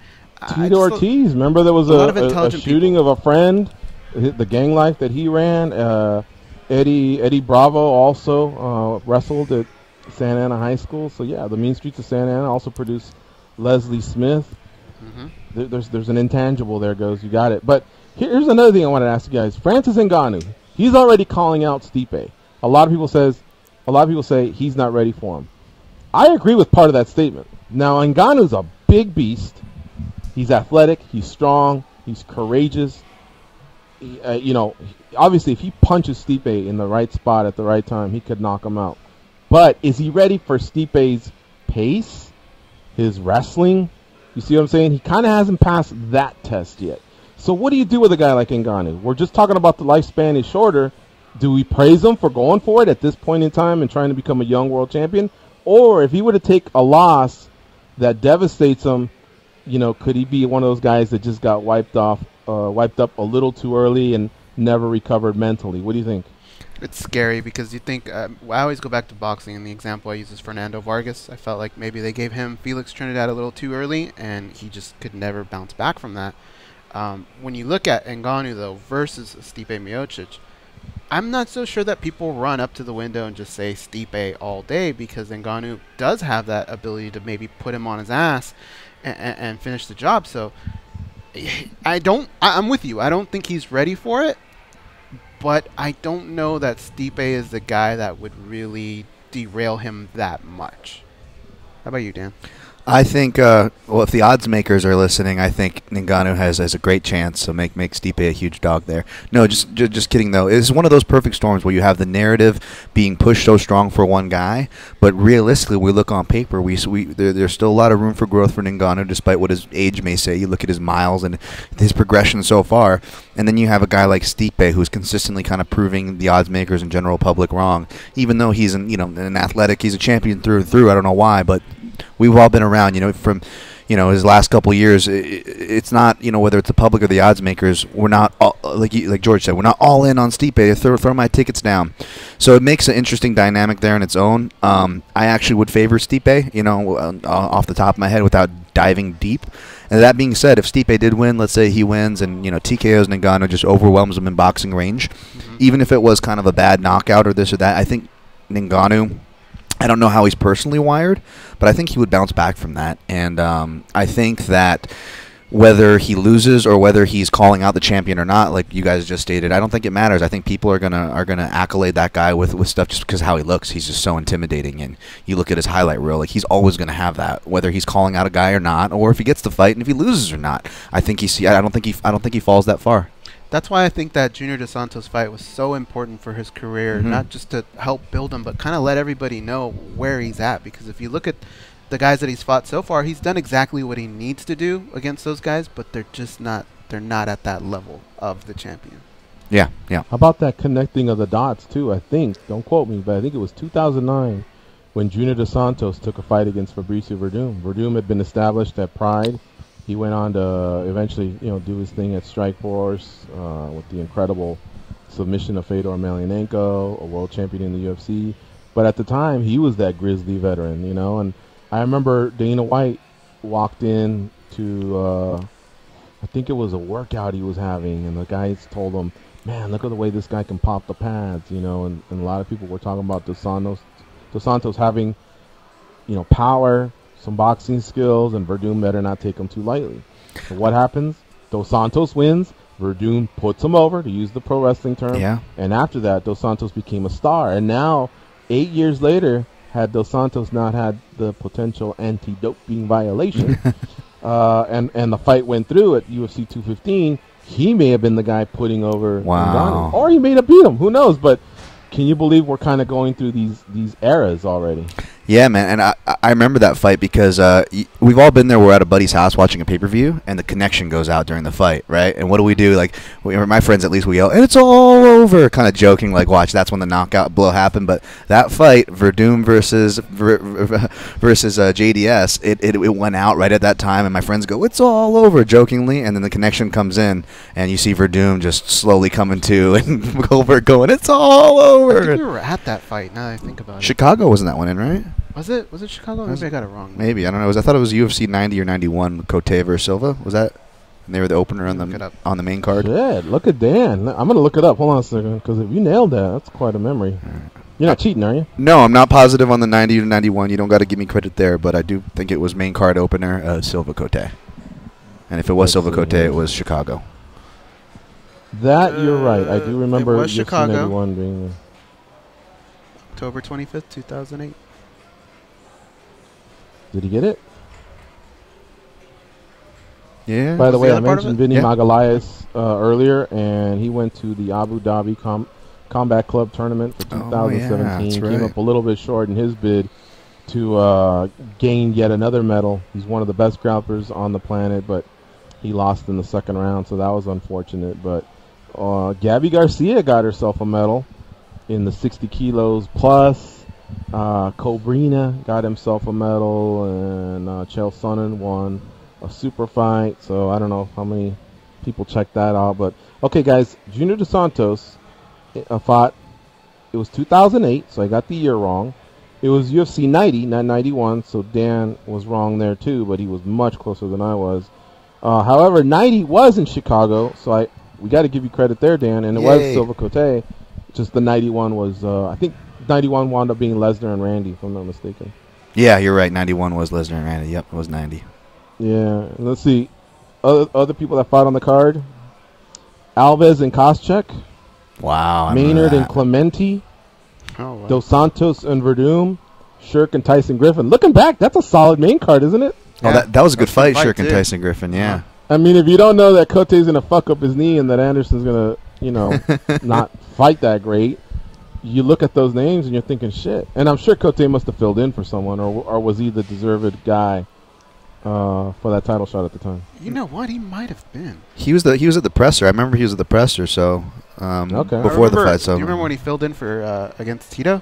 S2: Tito Ortiz, remember there was a shooting of a friend, the gang life that he ran. Eddie Bravo also wrestled at Santa Ana High School. So, yeah, the mean streets of Santa Ana also produced Leslie Smith. There's an intangible there, Goes. You got it. But here's another thing I wanted to ask you guys. Francis Ngannou, he's already calling out Stipe. A lot of people say he's not ready for him. I agree with part of that statement. Now, Ngannou's a big beast. He's athletic. He's strong. He's courageous. You know, obviously, if he punches Stipe in the right spot at the right time, he could knock him out. But is he ready for Stipe's pace, his wrestling? You see what I'm saying? He kind of hasn't passed that test yet. So what do you do with a guy like Ngannou? We're just talking about the lifespan is shorter. Do we praise him for going for it at this point in time and trying to become a young world champion? Or if he were to take a loss that devastates him, you know, could he be one of those guys that just got wiped up a little too early and never recovered mentally? What do you think?
S1: It's scary because you think, I always go back to boxing, and the example I use is Fernando Vargas. I felt like maybe they gave him Felix Trinidad a little too early, and he just could never bounce back from that. When you look at Ngannou, though, versus Stipe Miocic, I'm not so sure that people run up to the window and just say Stipe all day, because Ngannou does have that ability to maybe put him on his ass and finish the job. So I'm with you. I don't think he's ready for it, but I don't know that Stipe is the guy that would really derail him that much. How about you, Dan?
S4: I think, well, if the odds makers are listening, I think Ngannou has a great chance. So make Stipe a huge dog there. No, just kidding though. It's one of those perfect storms where you have the narrative being pushed so strong for one guy, but realistically, we look on paper, there's still a lot of room for growth for Ngannou, despite what his age may say. You look at his miles and his progression so far, and then you have a guy like Stipe who's consistently kind of proving the odds makers and general public wrong. Even though he's an athletic, he's a champion through and through. I don't know why, but we've all been around, from, his last couple of years. It's not, whether it's the public or the odds makers, we're not, like George said, we're not all in on Stipe. Throw my tickets down. So it makes an interesting dynamic there in its own. I actually would favor Stipe, off the top of my head without diving deep. And that being said, if Stipe did win, let's say he wins and, TKO's Ngannou just overwhelms him in boxing range, even if it was kind of a bad knockout or this or that, I think Ngannou, I don't know how he's personally wired, but I think he would bounce back from that. And I think that whether he loses or whether he's calling out the champion or not, like you guys just stated, I don't think it matters. I think people are gonna accolade that guy with stuff just because of how he looks. He's just so intimidating, and you look at his highlight reel, like he's always gonna have that, whether he's calling out a guy or not, or if he gets the fight and if he loses or not. I don't think he falls that far.
S1: That's why I think that Junior Dos Santos fight was so important for his career, not just to help build him, but kind of let everybody know where he's at. Because if you look at the guys that he's fought so far, he's done exactly what he needs to do against those guys, but they're just not at that level of the champion.
S4: Yeah.
S2: How about that connecting of the dots, too? I think, don't quote me, but I think it was 2009 when Junior Dos Santos took a fight against Fabricio Verdum. Verdum had been established at Pride. He went on to eventually, do his thing at Strikeforce with the incredible submission of Fedor Emelianenko, a world champion in the UFC. But at the time, he was that grizzly veteran, And I remember Dana White walked in to, I think it was a workout he was having, and the guys told him, "Man, look at the way this guy can pop the pads," And a lot of people were talking about Dos Santos having, power, some boxing skills, and Verdum better not take him too lightly. So what happens? Dos Santos wins. Verdum puts him over, to use the pro wrestling term.
S4: Yeah.
S2: And after that, Dos Santos became a star. And now, 8 years later, had Dos Santos not had the potential anti-doping violation, and the fight went through at UFC 215, he may have been the guy putting over Ngannou. Or he may have beat him. Who knows? But can you believe we're kind of going through these eras already?
S4: Yeah, man, and I remember that fight because we've all been there. We're at a buddy's house watching a pay-per-view, and the connection goes out during the fight, right? And what do we do? Like, my friends, at least, we yell, "And it's all over," kind of joking, like, watch, that's when the knockout blow happened. But that fight, Verdum versus JDS, it went out right at that time, and my friends go, "It's all over," jokingly, and then the connection comes in, and you see Verdum just slowly coming to, and Goldberg going, "It's all over."
S1: I think we were at that fight, now that I think about it.
S4: Chicago wasn't that one in, right?
S1: Was it Chicago? Maybe I got it wrong.
S4: Maybe, I don't know. I thought it was UFC 90 or 91, Cote versus Silva. Was that? And they were the opener on the main card.
S2: Shit, look at Dan. I'm gonna look it up. Hold on a second, because if you nailed that, that's quite a memory. You're not cheating, are you?
S4: No, I'm not positive on the 90 to 91. You don't got to give me credit there, but I do think it was main card opener Silva Cote. And if it was Silva Cote, it was Chicago.
S2: That you're right. I do remember
S1: it was Chicago.
S2: 91 being there.
S1: October 25th, 2008.
S2: Did he get it?
S4: Yeah.
S2: By the way, I mentioned Vinny Magalhaes earlier, and he went to the Abu Dhabi Combat Club tournament for 2017. Came up a little bit short in his bid to gain yet another medal. He's one of the best grapplers on the planet, but he lost in the second round, so that was unfortunate. But Gabby Garcia got herself a medal in the 60 kilos plus. Cobrina got himself a medal, and Chael Sonnen won a super fight. So I don't know how many people checked that out. But okay, guys, Junior Dos Santos fought. It was 2008, so I got the year wrong. It was UFC 90, not 91, so Dan was wrong there too, but he was much closer than I was. However, 90 was in Chicago, so we got to give you credit there, Dan, and it was Silva Cote. Just the 91 was, I think 91 wound up being Lesnar and Randy, if I'm not mistaken.
S4: Yeah, you're right. 91 was Lesnar and Randy. Yep, it was 90.
S2: Yeah, let's see. Other people that fought on the card: Alves and Koscheck.
S4: Wow.
S2: Maynard and Clementi.
S1: Oh, wow.
S2: Dos Santos and Verdum. Shirk and Tyson Griffin. Looking back, that's a solid main card, isn't it?
S4: Oh, that was a good fight, Shirk and
S1: too.
S4: Tyson Griffin. Yeah.
S2: I mean, if you don't know that Cote's going to fuck up his knee and that Anderson's going to, not fight that great, you look at those names and you're thinking, shit. And I'm sure Cote must have filled in for someone, or was he the deserved guy for that title shot at the time?
S1: You know what? He might have been.
S4: He was at the presser. I remember he was at the presser. So before the fight. So
S1: do you remember when he filled in for against Tito,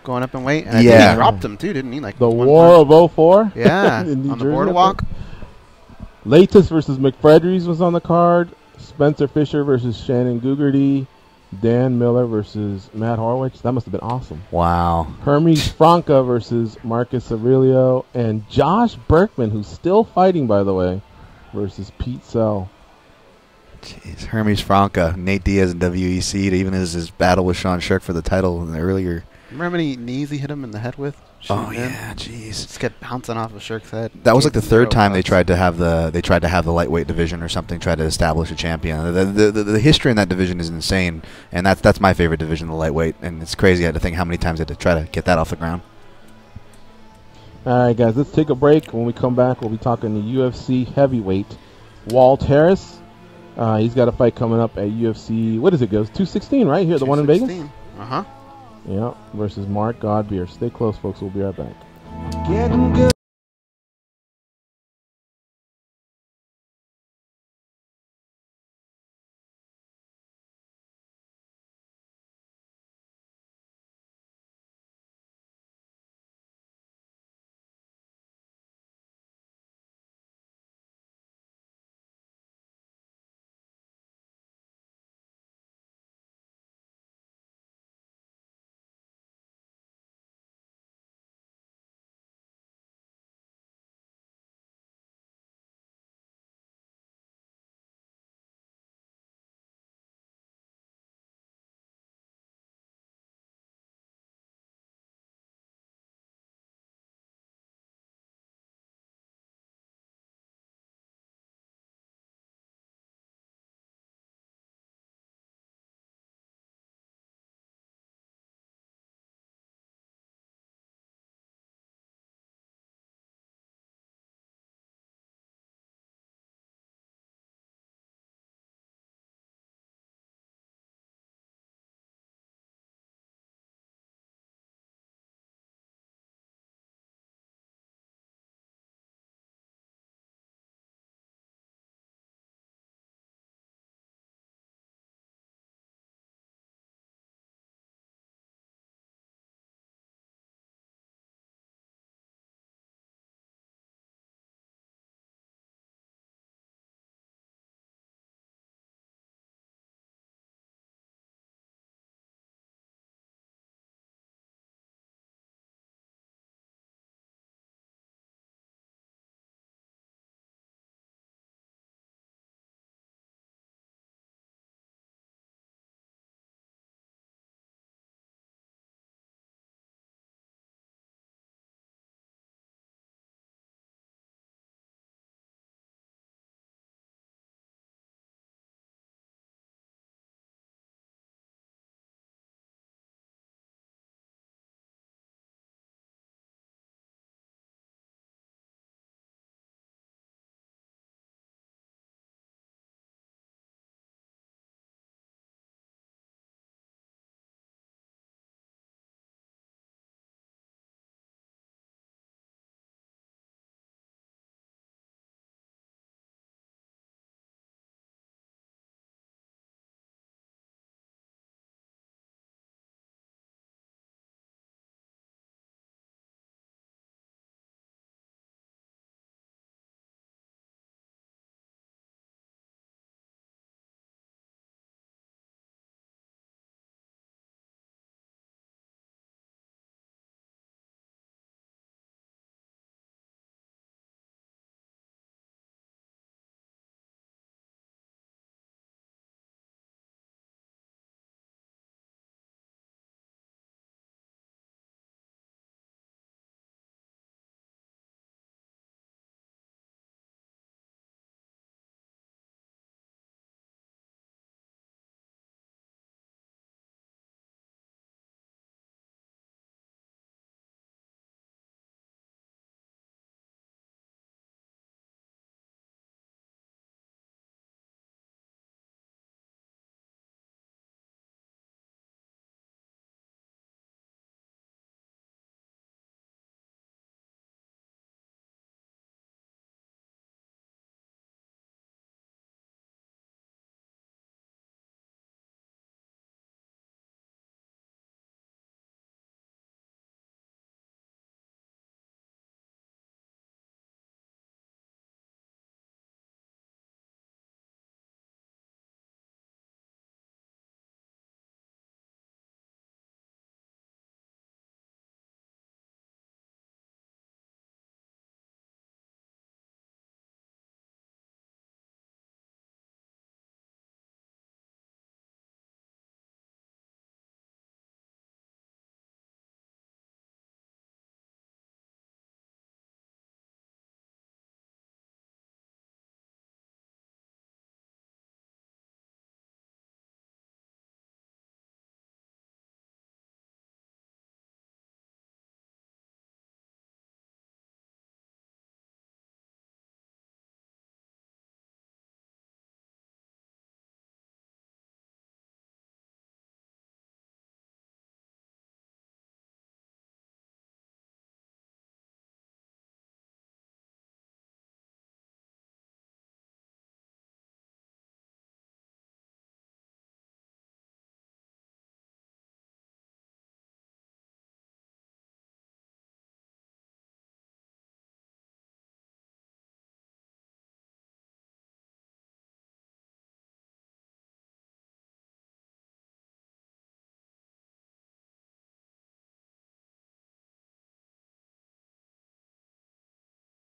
S1: going up in weight? And I
S4: Yeah.
S1: think he dropped him too, didn't he? Like
S2: The
S1: one
S2: War
S1: punch.
S2: of 04?
S1: Yeah,
S2: In New
S1: on the
S2: Jersey,
S1: boardwalk.
S2: Latus versus McFredries was on the card. Spencer Fisher versus Shannon Gugerty. Dan Miller versus Matt Horwich. That must have been awesome.
S4: wow.
S2: Hermes Franca versus Marcus Aurelio. And Josh Berkman, who's still fighting, by the way, versus Pete Sell.
S4: Jeez, Hermes Franca, Nate Diaz in WEC, even his battle with Sean Shirk for the title in the earlier.
S1: Remember how many knees he hit him in the head with?
S4: Oh
S1: Shooting in?
S4: yeah, jeez.
S1: Just kept bouncing off of Shirk's head.
S4: That was like the third time they
S1: bucks.
S4: tried to have the lightweight division or something, try to establish a champion. The history in that division is insane, and that's my favorite division, the lightweight, and it's crazy. I had to think how many times they had to try to get that off the ground.
S2: All right, guys, let's take a break. When we come back, we'll be talking to UFC heavyweight Walt Harris. He's got a fight coming up at UFC. What is it, goes? 216, right? Here, the one in Vegas?
S1: Uh-huh.
S2: Yeah, versus Mark Godbeer. Stay close, folks. We'll be right back.
S10: Getting good.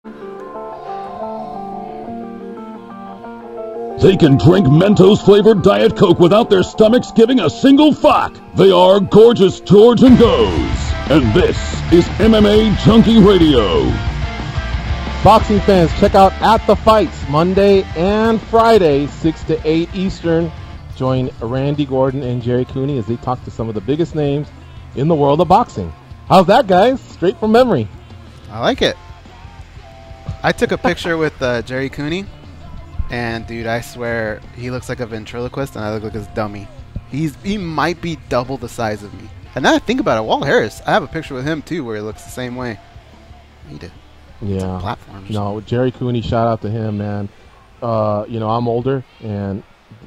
S7: They can drink Mentos-flavored Diet Coke without their stomachs giving a single fuck. They are Gorgeous George and Goes. And this is MMA Junkie Radio.
S2: Boxing fans, check out At the Fights Monday and Friday, 6 to 8 Eastern. Join Randy Gordon and Jerry Cooney as they talk to some of the biggest names in the world of boxing. How's that, guys? Straight from memory.
S1: I like it. I took a picture with Jerry Cooney. And, dude, I swear, he looks like a ventriloquist, and I look like a dummy. He might be double the size of me. And now I think about it, Walt Harris, I have a picture with him, too, where he looks the same way. I need to
S2: Yeah.
S1: platforms.
S2: No, Jerry Cooney, shout out to him, man. I'm older, and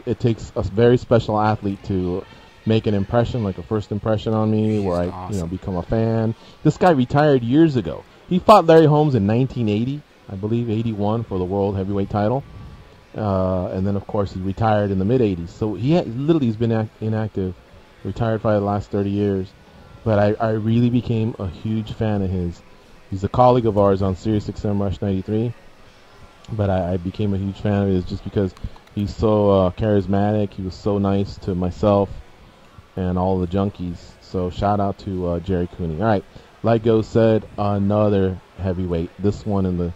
S2: it takes a very special athlete to make an impression, like a first impression on me, where I
S1: awesome.
S2: become a fan. This guy retired years ago. He fought Larry Holmes in 1980, I believe, 81 for the world heavyweight title. And then, of course, he retired in the mid-'80s. So he's been inactive, retired for the last 30 years. But I really became a huge fan of his. He's a colleague of ours on SiriusXM Rush 93. But I became a huge fan of his just because he's so charismatic. He was so nice to myself and all the junkies. So shout out to Jerry Cooney. All right, like Go said, another heavyweight. This one in the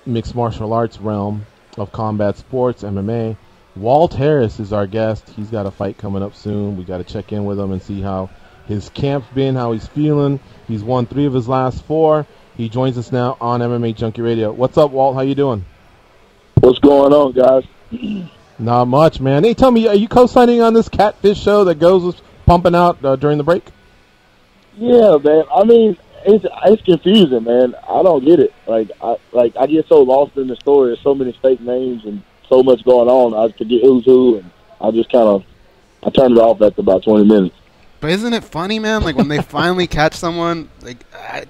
S2: mixed martial arts realm of combat sports, MMA. Walt Harris is our guest. He's got a fight coming up soon. We got to check in with him and see how his camp's been, how he's feeling. He's won 3 of his last 4. He joins us now on MMA Junkie Radio. What's up, Walt? How you doing?
S12: What's going on, guys?
S2: Not much, man. Hey, tell me, are you co-signing on this Catfish show that Goes was pumping out during the break?
S12: Yeah, man. I mean, it's confusing, man. I don't get it. I get so lost in the story. There's so many fake names and so much going on. I forget who's who, and I just I turned it off after about 20 minutes.
S1: But isn't it funny, man? Like, when they finally catch someone, like,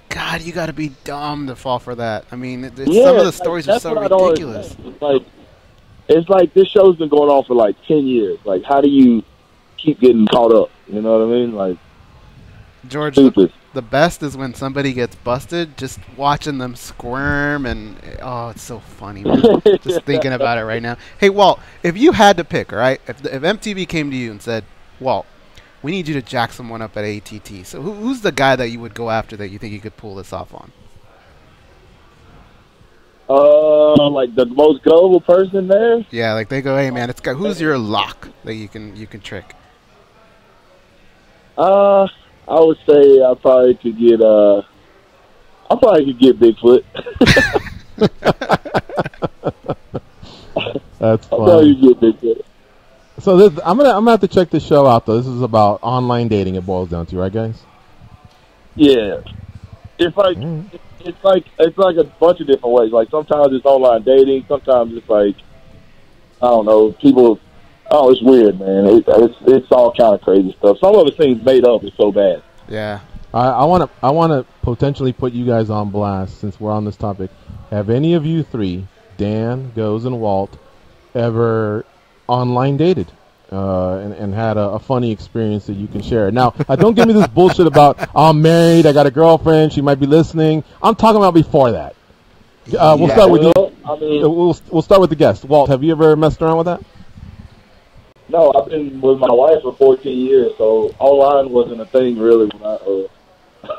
S1: God, you got to be dumb to fall for that. I mean, some of the stories are so ridiculous.
S12: It's like this show's been going on for like 10 years. Like, how do you keep getting caught up? You know what I mean? Like,
S1: George,
S12: stupid.
S1: The best is when somebody gets busted, just watching them squirm, and it's so funny, man. Just thinking about it right now. Hey, Walt, if you had to pick, all right, if MTV came to you and said, Walt, we need you to jack someone up at ATT, so who's the guy that you would go after that you think you could pull this off on?
S12: Like the most gullible person there?
S1: Yeah, like they go, hey, man, who's your lock that you can trick?
S12: I would say I probably could get Bigfoot.
S2: That's funny.
S12: I'll probably get Bigfoot.
S2: So I'm gonna have to check this show out though. This is about online dating. It boils down to, right, guys?
S12: Yeah, it's like a bunch of different ways. Like sometimes it's online dating, sometimes it's like I don't know, people. Oh, it's weird, man. It's all kind of crazy stuff. Some of the things made up is so bad.
S1: Yeah.
S2: I want to potentially put you guys on blast since we're on this topic. Have any of you three, Dan, Goes, and Walt, ever online dated and had a funny experience that you can share? Now, don't give me this bullshit about I'm married, I got a girlfriend, she might be listening. I'm talking about before that. We'll start with you. I mean, we'll start with the guest. Walt, have you ever messed around with that?
S12: No, I've been with my wife for 14 years, so online wasn't a thing really.
S2: All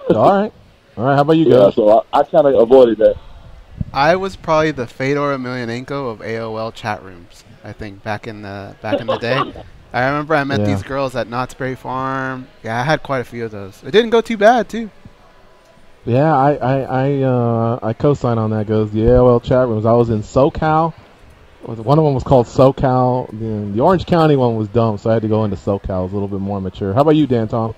S2: right. How about you guys?
S12: Yeah, so I kind of avoided that.
S1: I was probably the Fedor Emelianenko of AOL chat rooms, I think, back in the day. I remember I met these girls at Knott's Berry Farm. Yeah, I had quite a few of those. It didn't go too bad, too.
S2: Yeah, I co-sign on that. Goes the AOL chat rooms. I was in SoCal. One of them was called SoCal. The Orange County one was dumb, so I had to go into SoCal. It was a little bit more mature. How about you, Dan Tom?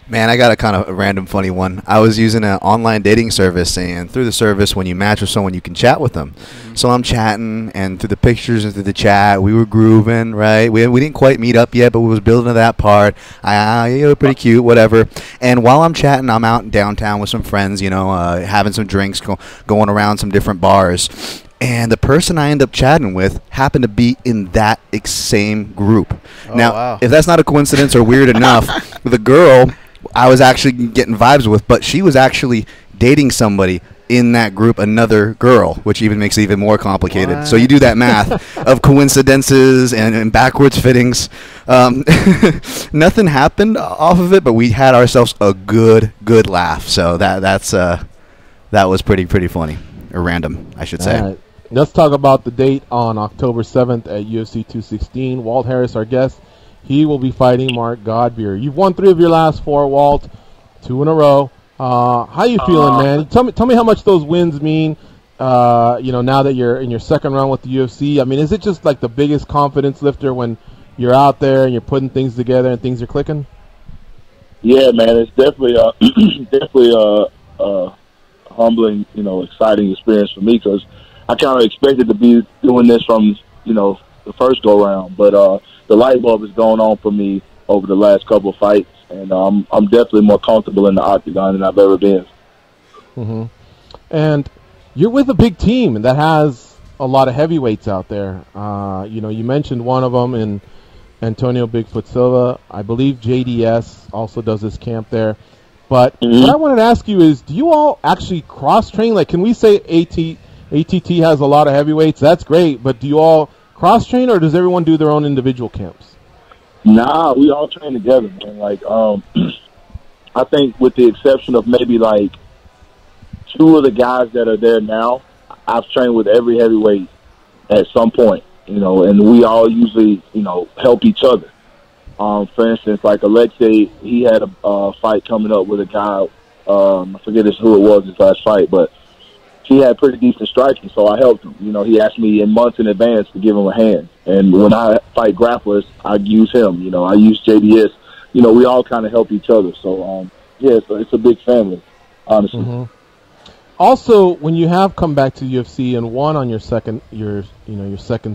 S4: Man, I got a kind of a random funny one. I was using an online dating service, and through the service, when you match with someone, you can chat with them. Mm-hmm. So I'm chatting, and through the pictures and through the chat, we were grooving, right? We didn't quite meet up yet, but we was building to that part. You were pretty cute, whatever. And while I'm chatting, I'm out in downtown with some friends, having some drinks, going around some different bars. And the person I end up chatting with happened to be in that same group. Now, if that's not a coincidence or weird enough, the girl I was actually getting vibes with, but she was actually dating somebody in that group another girl, which even makes it even more complicated.
S1: What?
S4: So you do that math of coincidences and backwards fittings. Nothing happened off of it, but we had ourselves a good laugh. So that was pretty funny, or random, I should say.
S2: All right. Let's talk about the date on October 7th at UFC 216. Walt Harris, our guest, he will be fighting Mark Godbeer. You've won 3 of your last 4, Walt, 2 in a row. How you feeling, man? Tell me how much those wins mean. Now that you're in your second round with the UFC. I mean, is it just like the biggest confidence lifter when you're out there and you're putting things together and things are clicking?
S12: Yeah, man, it's definitely a humbling, exciting experience for me, because I kind of expected to be doing this from, the first go round, but the light bulb has gone on for me over the last couple of fights, and I'm definitely more comfortable in the octagon than I've ever been.
S2: Mm-hmm. And you're with a big team that has a lot of heavyweights out there. You mentioned one of them in Antonio Bigfoot Silva. I believe JDS also does this camp there. But what I wanted to ask you is, do you all actually cross-train? Like, can we say ATT has a lot of heavyweights? That's great, but do you all cross-train, or does everyone do their own individual camps?
S12: Nah, we all train together, man. Like, I think with the exception of maybe, 2 of the guys that are there now, I've trained with every heavyweight at some point, and we all usually, help each other. For instance, like Alexei, he had a fight coming up with a guy, I forget who it was his last fight, but he had pretty decent striking, so I helped him. He asked me in months in advance to give him a hand. And when I fight grapplers, I use him. I use JDS. We all kind of help each other. So, it's a big family, honestly.
S2: Mm-hmm. Also, when you have come back to the UFC and won on your second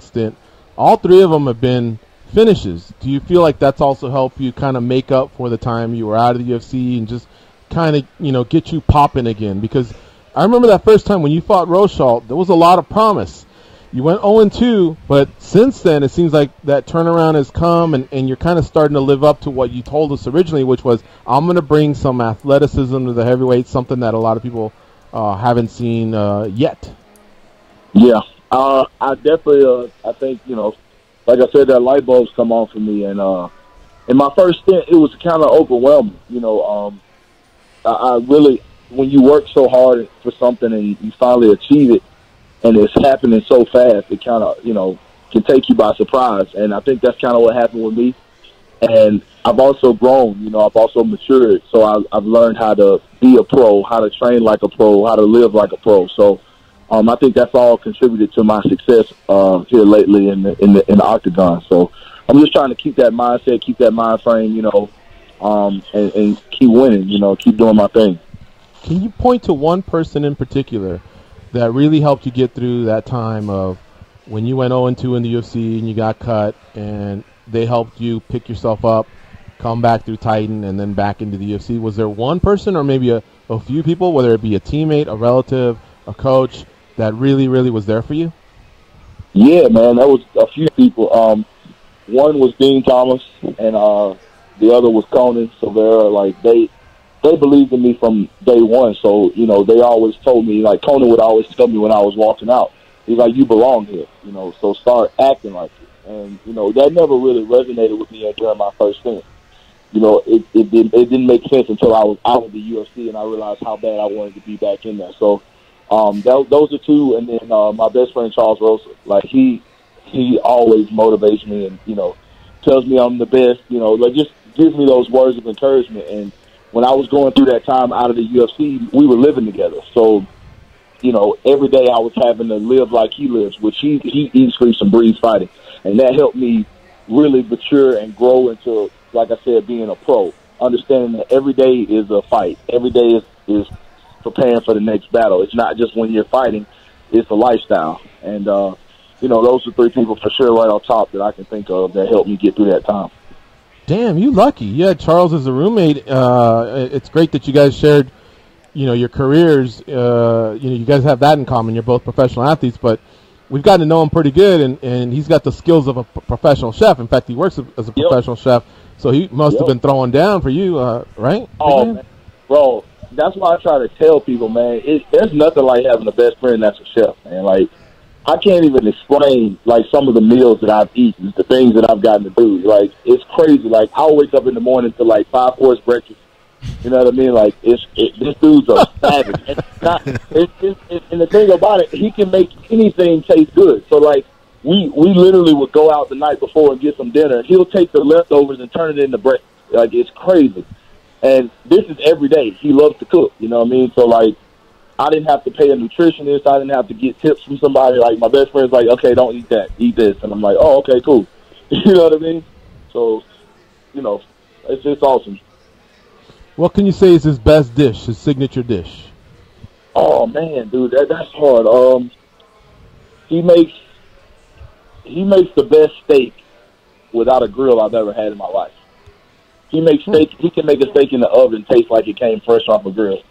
S2: stint, all 3 of them have been finishes. Do you feel like that's also helped you kind of make up for the time you were out of the UFC and just kind of, get you popping again? Because I remember that first time when you fought Rochalt, there was a lot of promise. You went 0-2, but since then it seems like that turnaround has come, and you're kind of starting to live up to what you told us originally, which was, I'm going to bring some athleticism to the heavyweights, something that a lot of people haven't seen yet.
S12: Yeah, I definitely, I think, like I said, that light bulb's come on for me, and in my first stint, it was kind of overwhelming. I really, when you work so hard for something and you finally achieve it, and it's happening so fast, it kind of, can take you by surprise. And I think that's kind of what happened with me. And I've also grown, I've also matured. So I've learned how to be a pro, how to train like a pro, how to live like a pro. So I think that's all contributed to my success here lately in the octagon. So I'm just trying to keep that mindset, keep that mind frame, and keep winning, keep doing my thing.
S2: Can you point to one person in particular that really helped you get through that time of when you went 0-2 in the UFC and you got cut, and they helped you pick yourself up, come back through Titan, and then back into the UFC? Was there one person, or maybe a few people, whether it be a teammate, a relative, a coach, that really, really was there for you?
S12: Yeah, man, that was a few people. One was Dean Thomas, and the other was Conan Silvera. They believed in me from day one. So, they always told me, Conan would always tell me when I was walking out, he's like, you belong here, so start acting like it. And, that never really resonated with me during my first stint. It didn't make sense until I was out of the UFC and I realized how bad I wanted to be back in there. So, those are 2. And then my best friend, Charles Rosa, he always motivates me and, tells me I'm the best, just gives me those words of encouragement. And when I was going through that time out of the UFC, we were living together. So, every day I was having to live like he lives, which he eats, sleeps, and breathes fighting. And that helped me really mature and grow into, like I said, being a pro, understanding that every day is a fight. Every day is preparing for the next battle. It's not just when you're fighting, it's a lifestyle. And, those are 3 people for sure right on top that I can think of that helped me get through that time.
S2: Damn, you lucky. You had Charles as a roommate. It's great that you guys shared, your careers. You guys have that in common. You're both professional athletes, but we've gotten to know him pretty good, and he's got the skills of a professional chef. In fact, he works as a professional chef, so he must have been throwing down for you, right?
S12: Oh, man. Bro, that's why I try to tell people, man, there's nothing like having a best friend that's a chef, man. Like, I can't even explain, like, some of the meals that I've eaten, the things that I've gotten to do. Like, it's crazy. Like, I'll wake up in the morning to, like, 5-course breakfast. You know what I mean? Like, this dude's a savage. And the thing about it, he can make anything taste good. So, like, we literally would go out the night before and get some dinner. He'll take the leftovers and turn it into breakfast. Like, it's crazy. And this is every day. He loves to cook, you know what I mean? So, like, I didn't have to pay a nutritionist. I didn't have to get tips from somebody. Like, my best friend's like, okay, don't eat that. Eat this. And I'm like, oh, okay, cool. You know what I mean? So, you know, it's just awesome.
S2: What can you say is his best dish, his signature dish?
S12: Oh, man, dude, that's hard. He makes the best steak without a grill I've ever had in my life. He makes steak. He can make a steak in the oven taste like it came fresh off a grill.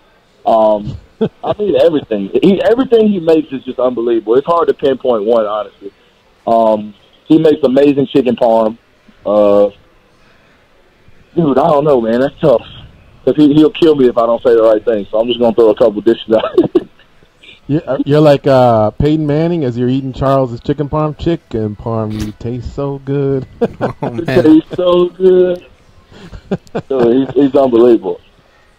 S12: I mean, everything. Everything he makes is just unbelievable. It's hard to pinpoint one, honestly. He makes amazing chicken parm. Dude, I don't know, man. That's tough. Because he'll kill me if I don't say the right thing. So I'm just going to throw a couple dishes out.
S2: You're like Peyton Manning as you're eating Charles's chicken parm. Chicken parm, you taste so good.
S12: Oh, man. It tastes so good. Dude, he's unbelievable.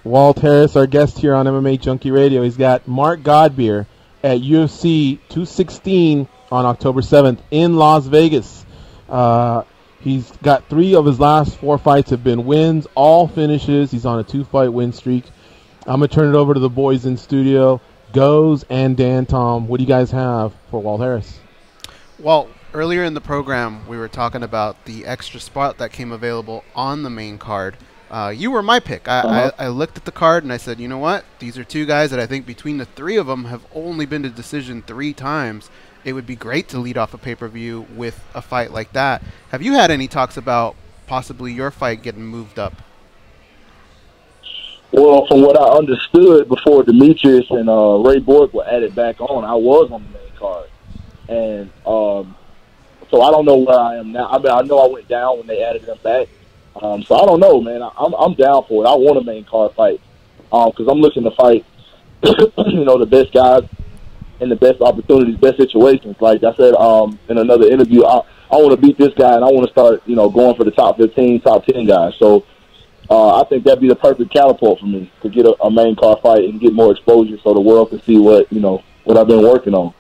S2: Walt Harris, our guest here on MMA Junkie Radio. He's got Mark Godbeer at UFC 216 on October 7th in Las Vegas. He's got 3 of his last 4 fights have been wins, all finishes. He's on a 2-fight win streak. I'm going to turn it over to the boys in studio, Goes and Dan Tom. What do you guys have for Walt Harris?
S1: Well, earlier in the program, we were talking about the extra spot that came available on the main card. You were my pick. I looked at the card and I said, you know what? These are 2 guys that I think between the 3 of them have only been to decision 3 times. It would be great to lead off a pay-per-view with a fight like that. Have you had any talks about possibly your fight getting moved up?
S12: Well, from what I understood before Demetrius and Ray Borg were added back on, I was on the main card. And so I don't know where I am now. I mean, I know I went down when they added them back. So I don't know, man. I'm down for it. I want a main card fight because I'm looking to fight, you know, the best guys in the best opportunities, best situations. Like I said in another interview, I want to beat this guy, and I want to start, you know, going for the top 15, top 10 guys. So I think that'd be the perfect catapult for me to get a main card fight and get more exposure so the world can see what I've been working on.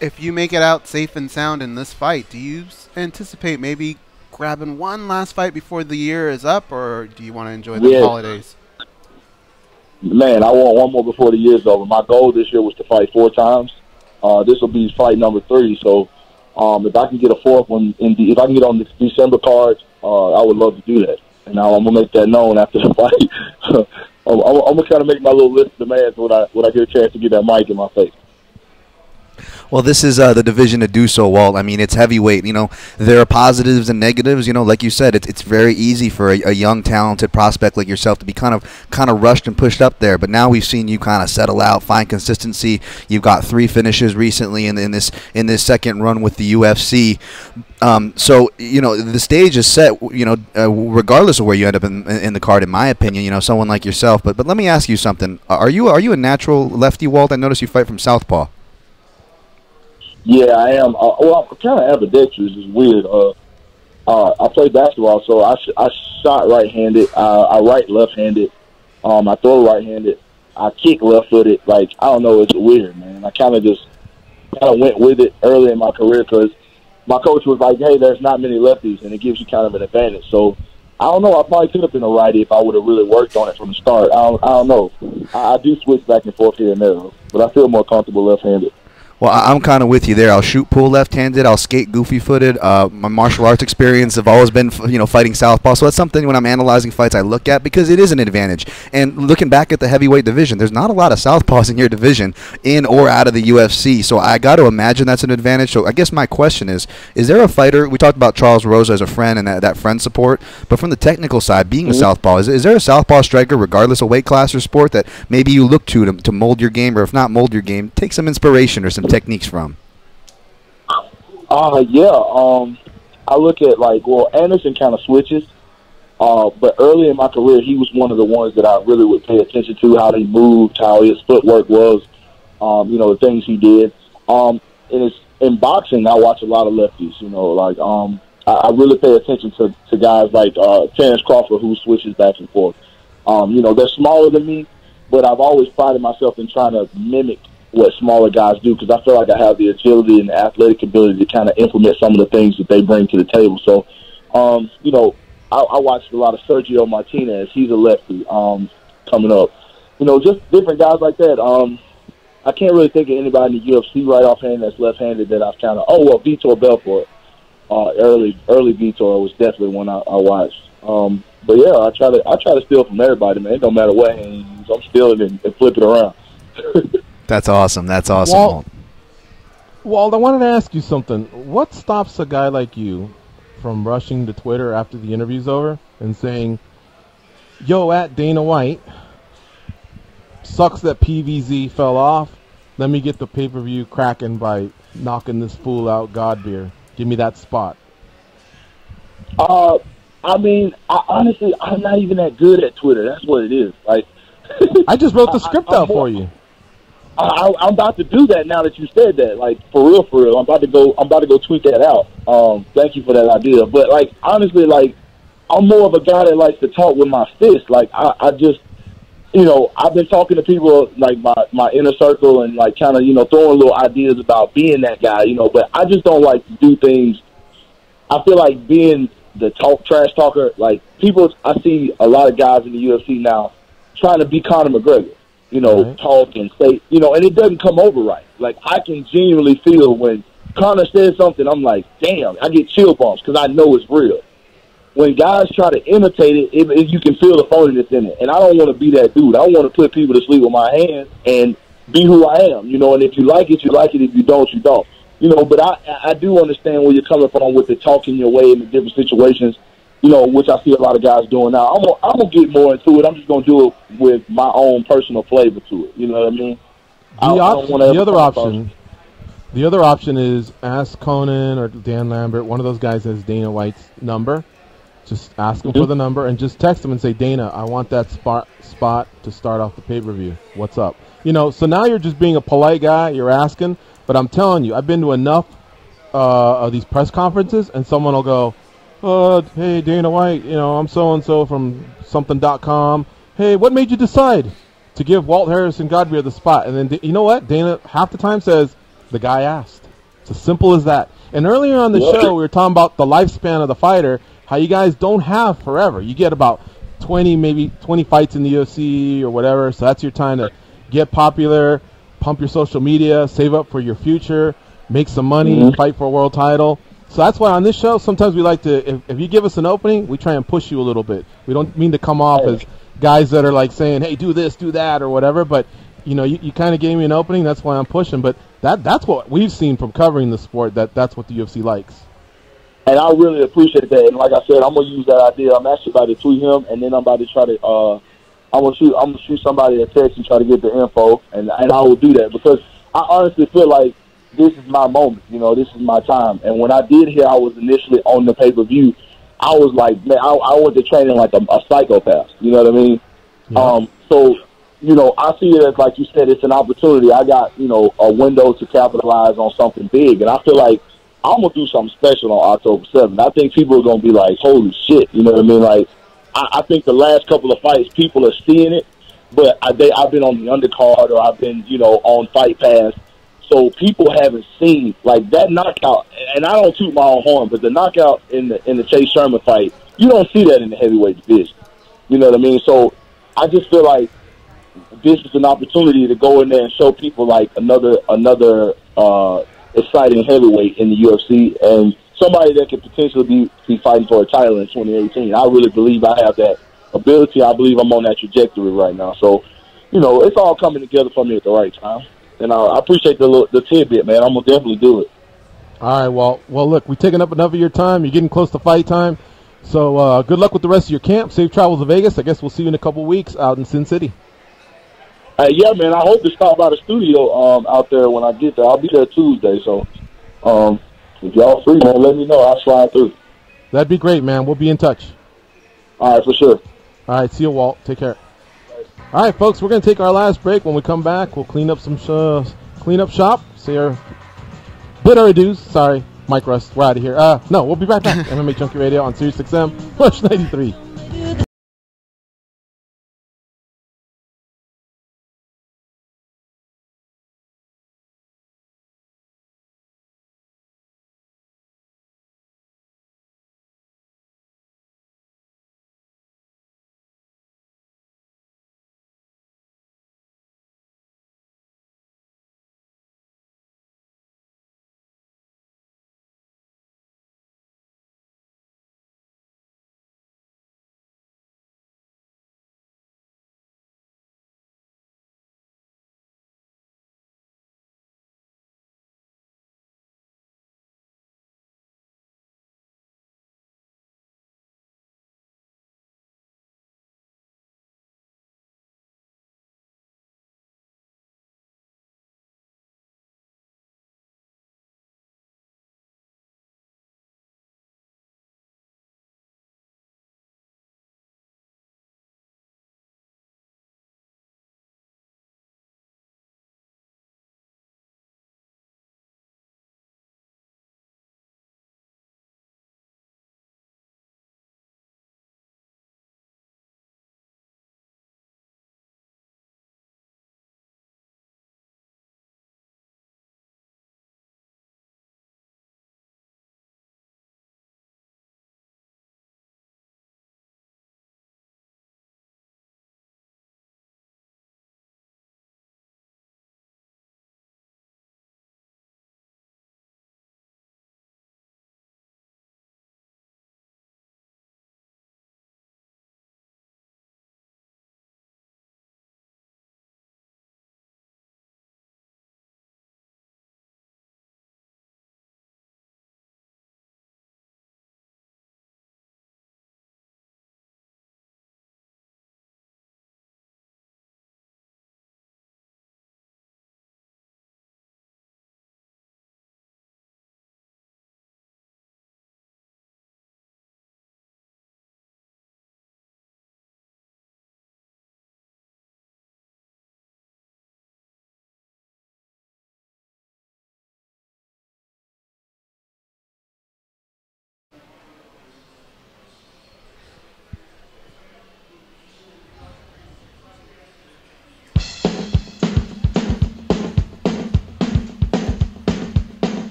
S1: If you make it out safe and sound in this fight, do you anticipate maybe grabbing one last fight before the year is up, or do you want to enjoy the holidays?
S12: Man, I want one more before the year's over. My goal this year was to fight 4 times. This will be fight number 3. So if I can get a 4th one, if I can get on the December card, I would love to do that. And I'm gonna make that known after the fight. I'm gonna kind of make my little list of demands when I get a chance to get that mic in my face.
S4: Well, this is the division to do so, Walt. I mean, it's heavyweight. You know, there are positives and negatives. You know, like you said, it's very easy for a young, talented prospect like yourself to be kind of rushed and pushed up there. But now we've seen you kind of settle out, find consistency. You've got 3 finishes recently in this second run with the UFC. So, you know, the stage is set, you know, regardless of where you end up in the card, in my opinion, you know, someone like yourself. But let me ask you something. Are you a natural lefty, Walt? I notice you fight from southpaw.
S12: Yeah, I am. Well, I'm kind of ambidextrous. It's weird. I play basketball, so I shot right-handed. I write left-handed. I throw right-handed. I kick left-footed. Like, I don't know. It's weird, man. I kind of went with it early in my career because my coach was like, hey, there's not many lefties, and it gives you kind of an advantage. So, I don't know. I probably could have been a righty if I would have really worked on it from the start. I don't know. I do switch back and forth here and there, but I feel more comfortable left-handed.
S4: Well, I'm kind of with you there. I'll shoot pull left-handed. I'll skate goofy-footed. My martial arts experience have always been, you know, fighting southpaw. So that's something when I'm analyzing fights I look at because it is an advantage. And looking back at the heavyweight division, there's not a lot of southpaws in your division in or out of the UFC. So I got to imagine that's an advantage. So I guess my question is there a fighter? We talked about Charles Rosa as a friend and that friend support. But from the technical side, being a southpaw, is there a southpaw striker, regardless of weight class or sport, that maybe you look to mold your game, or if not mold your game, take some inspiration or some techniques from?
S12: I look at, like, well, Anderson kind of switches. But early in my career, he was one of the ones that I really would pay attention to, how he moved, how his footwork was, the things he did. In boxing, I watch a lot of lefties, I really pay attention to guys like Terrence Crawford, who switches back and forth. They're smaller than me, but I've always prided myself in trying to mimic what smaller guys do, because I feel like I have the agility and the athletic ability to kind of implement some of the things that they bring to the table. So, I watched a lot of Sergio Martinez. He's a lefty coming up. Just different guys like that. I can't really think of anybody in the UFC right offhand that's left-handed that I've kind of... Vitor Belfort. Early Vitor was definitely one I watched. But yeah, I try to steal from everybody, man. It don't matter what hand you use. I'm stealing it and flip it around.
S4: That's awesome. That's awesome.
S2: Walt, I wanted to ask you something. What stops a guy like you from rushing to Twitter after the interview's over and saying, "Yo, at Dana White, sucks that PVZ fell off. Let me get the pay-per-view cracking by knocking this fool out, God beer. Give me that spot."
S12: Honestly, I'm not even that good at Twitter. That's what it is. Like,
S2: I just wrote the script out for you.
S12: I'm about to do that now that you said that. Like, for real. I'm about to go tweet that out. Thank you for that idea. But like, honestly, like, I'm more of a guy that likes to talk with my fist. Like, I just, I've been talking to people like my inner circle and like kind of, throwing little ideas about being that guy, but I just don't like to do things. I feel like being the trash talker, like I see a lot of guys in the UFC now trying to be Conor McGregor, right. Talk and say, and it doesn't come over right. Like, I can genuinely feel when Conor says something, I'm like, damn, I get chill bumps because I know it's real. When guys try to imitate it, you can feel the phoniness in it. And I don't want to be that dude. I want to put people to sleep with my hands and be who I am, and if you like it, you like it. If you don't, you don't. But I do understand where you're coming from with the talking your way in the different situations, which I see a lot of guys doing now. I'm going to get more into it. I'm just going to do it with my own personal flavor to it. You know what I mean?
S2: The other option is ask Conan or Dan Lambert, one of those guys has Dana White's number. Just ask him for the number and just text him and say, "Dana, I want that spot to start off the pay-per-view. What's up?" So now you're just being a polite guy. You're asking. But I'm telling you, I've been to enough of these press conferences, and someone will go, "Hey, Dana White, I'm so-and-so from something.com. Hey, what made you decide to give Walt Harris and Godbeer the spot?" And then, you know what? Dana half the time says, "The guy asked." It's as simple as that. And earlier on the show, we were talking about the lifespan of the fighter, how you guys don't have forever. You get about 20 fights in the UFC or whatever, so that's your time to get popular, pump your social media, save up for your future, make some money, fight for a world title. So that's why on this show, sometimes we like to, if you give us an opening, we try and push you a little bit. We don't mean to come off as guys that are like saying, "Hey, do this, do that," or whatever, but you kind of gave me an opening, that's why I'm pushing. But that's what we've seen from covering the sport, that's what the UFC likes.
S12: And I really appreciate that. And like I said, I'm gonna use that idea. I'm actually about to tweet him, and then I'm about to try to I'm gonna shoot somebody a text and try to get the info, and I will do that because I honestly feel like this is my moment. This is my time. And when I did hear I was initially on the pay-per-view, I was like, man, I went to training like a psychopath. You know what I mean? Yeah. So I see it as, like you said, it's an opportunity. I got a window to capitalize on something big, and I feel like I'm going to do something special on October 7th. I think people are going to be like, holy shit, you know what I mean? Like, I think the last couple of fights, people are seeing it, but I've been on the undercard or I've been, on Fight Pass. So people haven't seen, like, that knockout, and I don't toot my own horn, but the knockout in the Chase Sherman fight, you don't see that in the heavyweight division. You know what I mean? So I just feel like this is an opportunity to go in there and show people, like, another exciting heavyweight in the UFC and somebody that could potentially be fighting for a title in 2018. I really believe I have that ability. I believe I'm on that trajectory right now. So, it's all coming together for me at the right time. And I appreciate the tidbit, man. I'm going to definitely do it.
S2: All right, well, look, we've taken up enough of your time. You're getting close to fight time. So good luck with the rest of your camp. Safe travels to Vegas. I guess we'll see you in a couple weeks out in Sin City.
S12: Yeah, man, I hope to stop by the studio out there when I get there. I'll be there Tuesday, so if y'all free, man, let me know. I'll slide through.
S2: That'd be great, man. We'll be in touch.
S12: All right, for sure.
S2: All right, see you, Walt. Take care. All right, folks, we're going to take our last break. When we come back, we'll clean up shop. Say our bid our adieus. Sorry, Mike Rust. We're out of here. No, we'll be right back. MMA Junkie Radio on Sirius XM, Rush 93.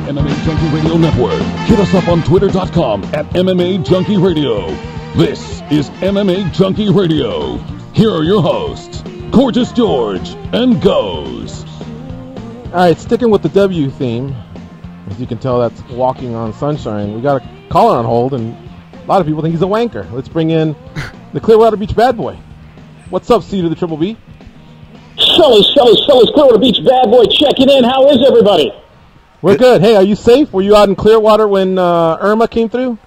S7: MMA Junkie Radio Network. Hit us up on Twitter.com at MMA Junkie Radio. This is MMA Junkie Radio. Here are your hosts, Gorgeous George and Goes.
S2: All right, sticking with the W theme. As you can tell, that's Walking on Sunshine. We got a caller on hold, and a lot of people think he's a wanker. Let's bring in the Clearwater Beach bad boy. What's up, C to the Triple B?
S11: Fellas, Clearwater Beach bad boy checking in. How is everybody?
S2: We're good. Hey, are you safe? Were you out in Clearwater when Irma came through?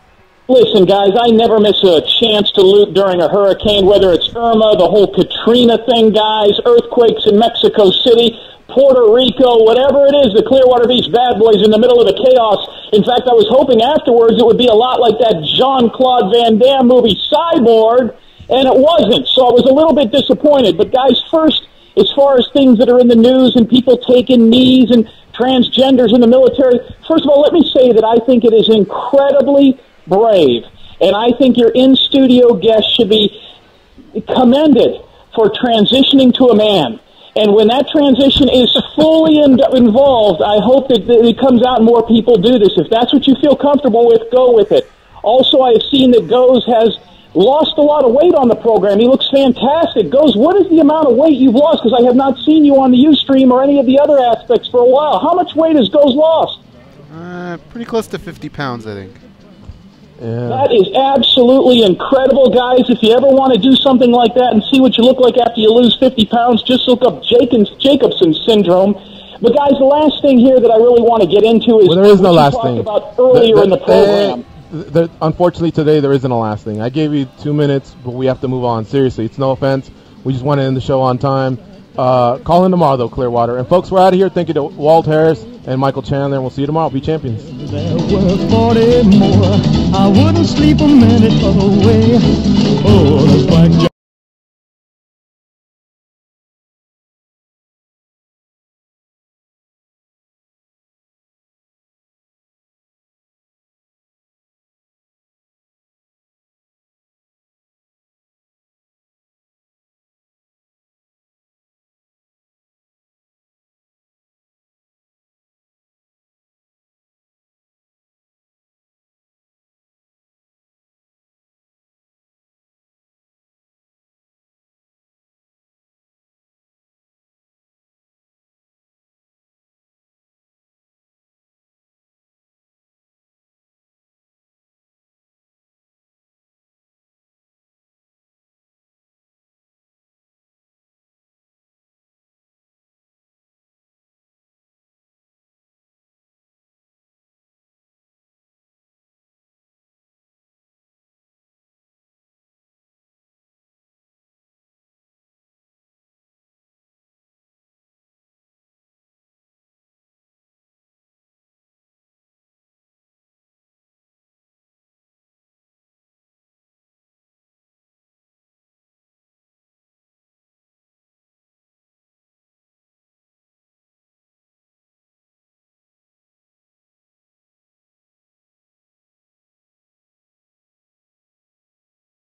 S11: Listen, guys, I never miss a chance to loot during a hurricane, whether it's Irma, the whole Katrina thing, guys, earthquakes in Mexico City, Puerto Rico, whatever it is, the Clearwater Beach bad boys in the middle of the chaos. In fact, I was hoping afterwards it would be a lot like that Jean-Claude Van Damme movie, Cyborg, and it wasn't, so I was a little bit disappointed. But, guys, first, as far as things that are in the news and people taking knees and transgenders in the military, first of all, let me say that I think it is incredibly brave, and I think your in-studio guest should be commended for transitioning to a man. And when that transition is fully involved, I hope that it comes out and more people do this. If that's what you feel comfortable with, go with it. Also, I have seen that Goes has lost a lot of weight on the program. He looks fantastic. Goes, what is the amount of weight you've lost? Because I have not seen you on the Ustream or any of the other aspects for a while. How much weight has Goes lost?
S1: Pretty close to 50 pounds, I think.
S2: Yeah.
S11: That is absolutely incredible, guys. If you ever want to do something like that and see what you look like after you lose 50 pounds, just look up Jacobson syndrome. But, guys, the last thing here that I really want to get into is
S2: there is no last
S11: what you
S2: thing.
S11: talked about earlier in the program.
S2: Unfortunately, today there isn't a last thing. I gave you 2 minutes, but we have to move on. Seriously, it's no offense. We just want to end the show on time. Call in tomorrow, though, Clearwater. And, folks, we're out of here. Thank you to Walt Harris and Michael Chandler, and we'll see you tomorrow. Be champions.
S13: There were 40 more. I wouldn't sleep a minute away. Oh, the blackjack.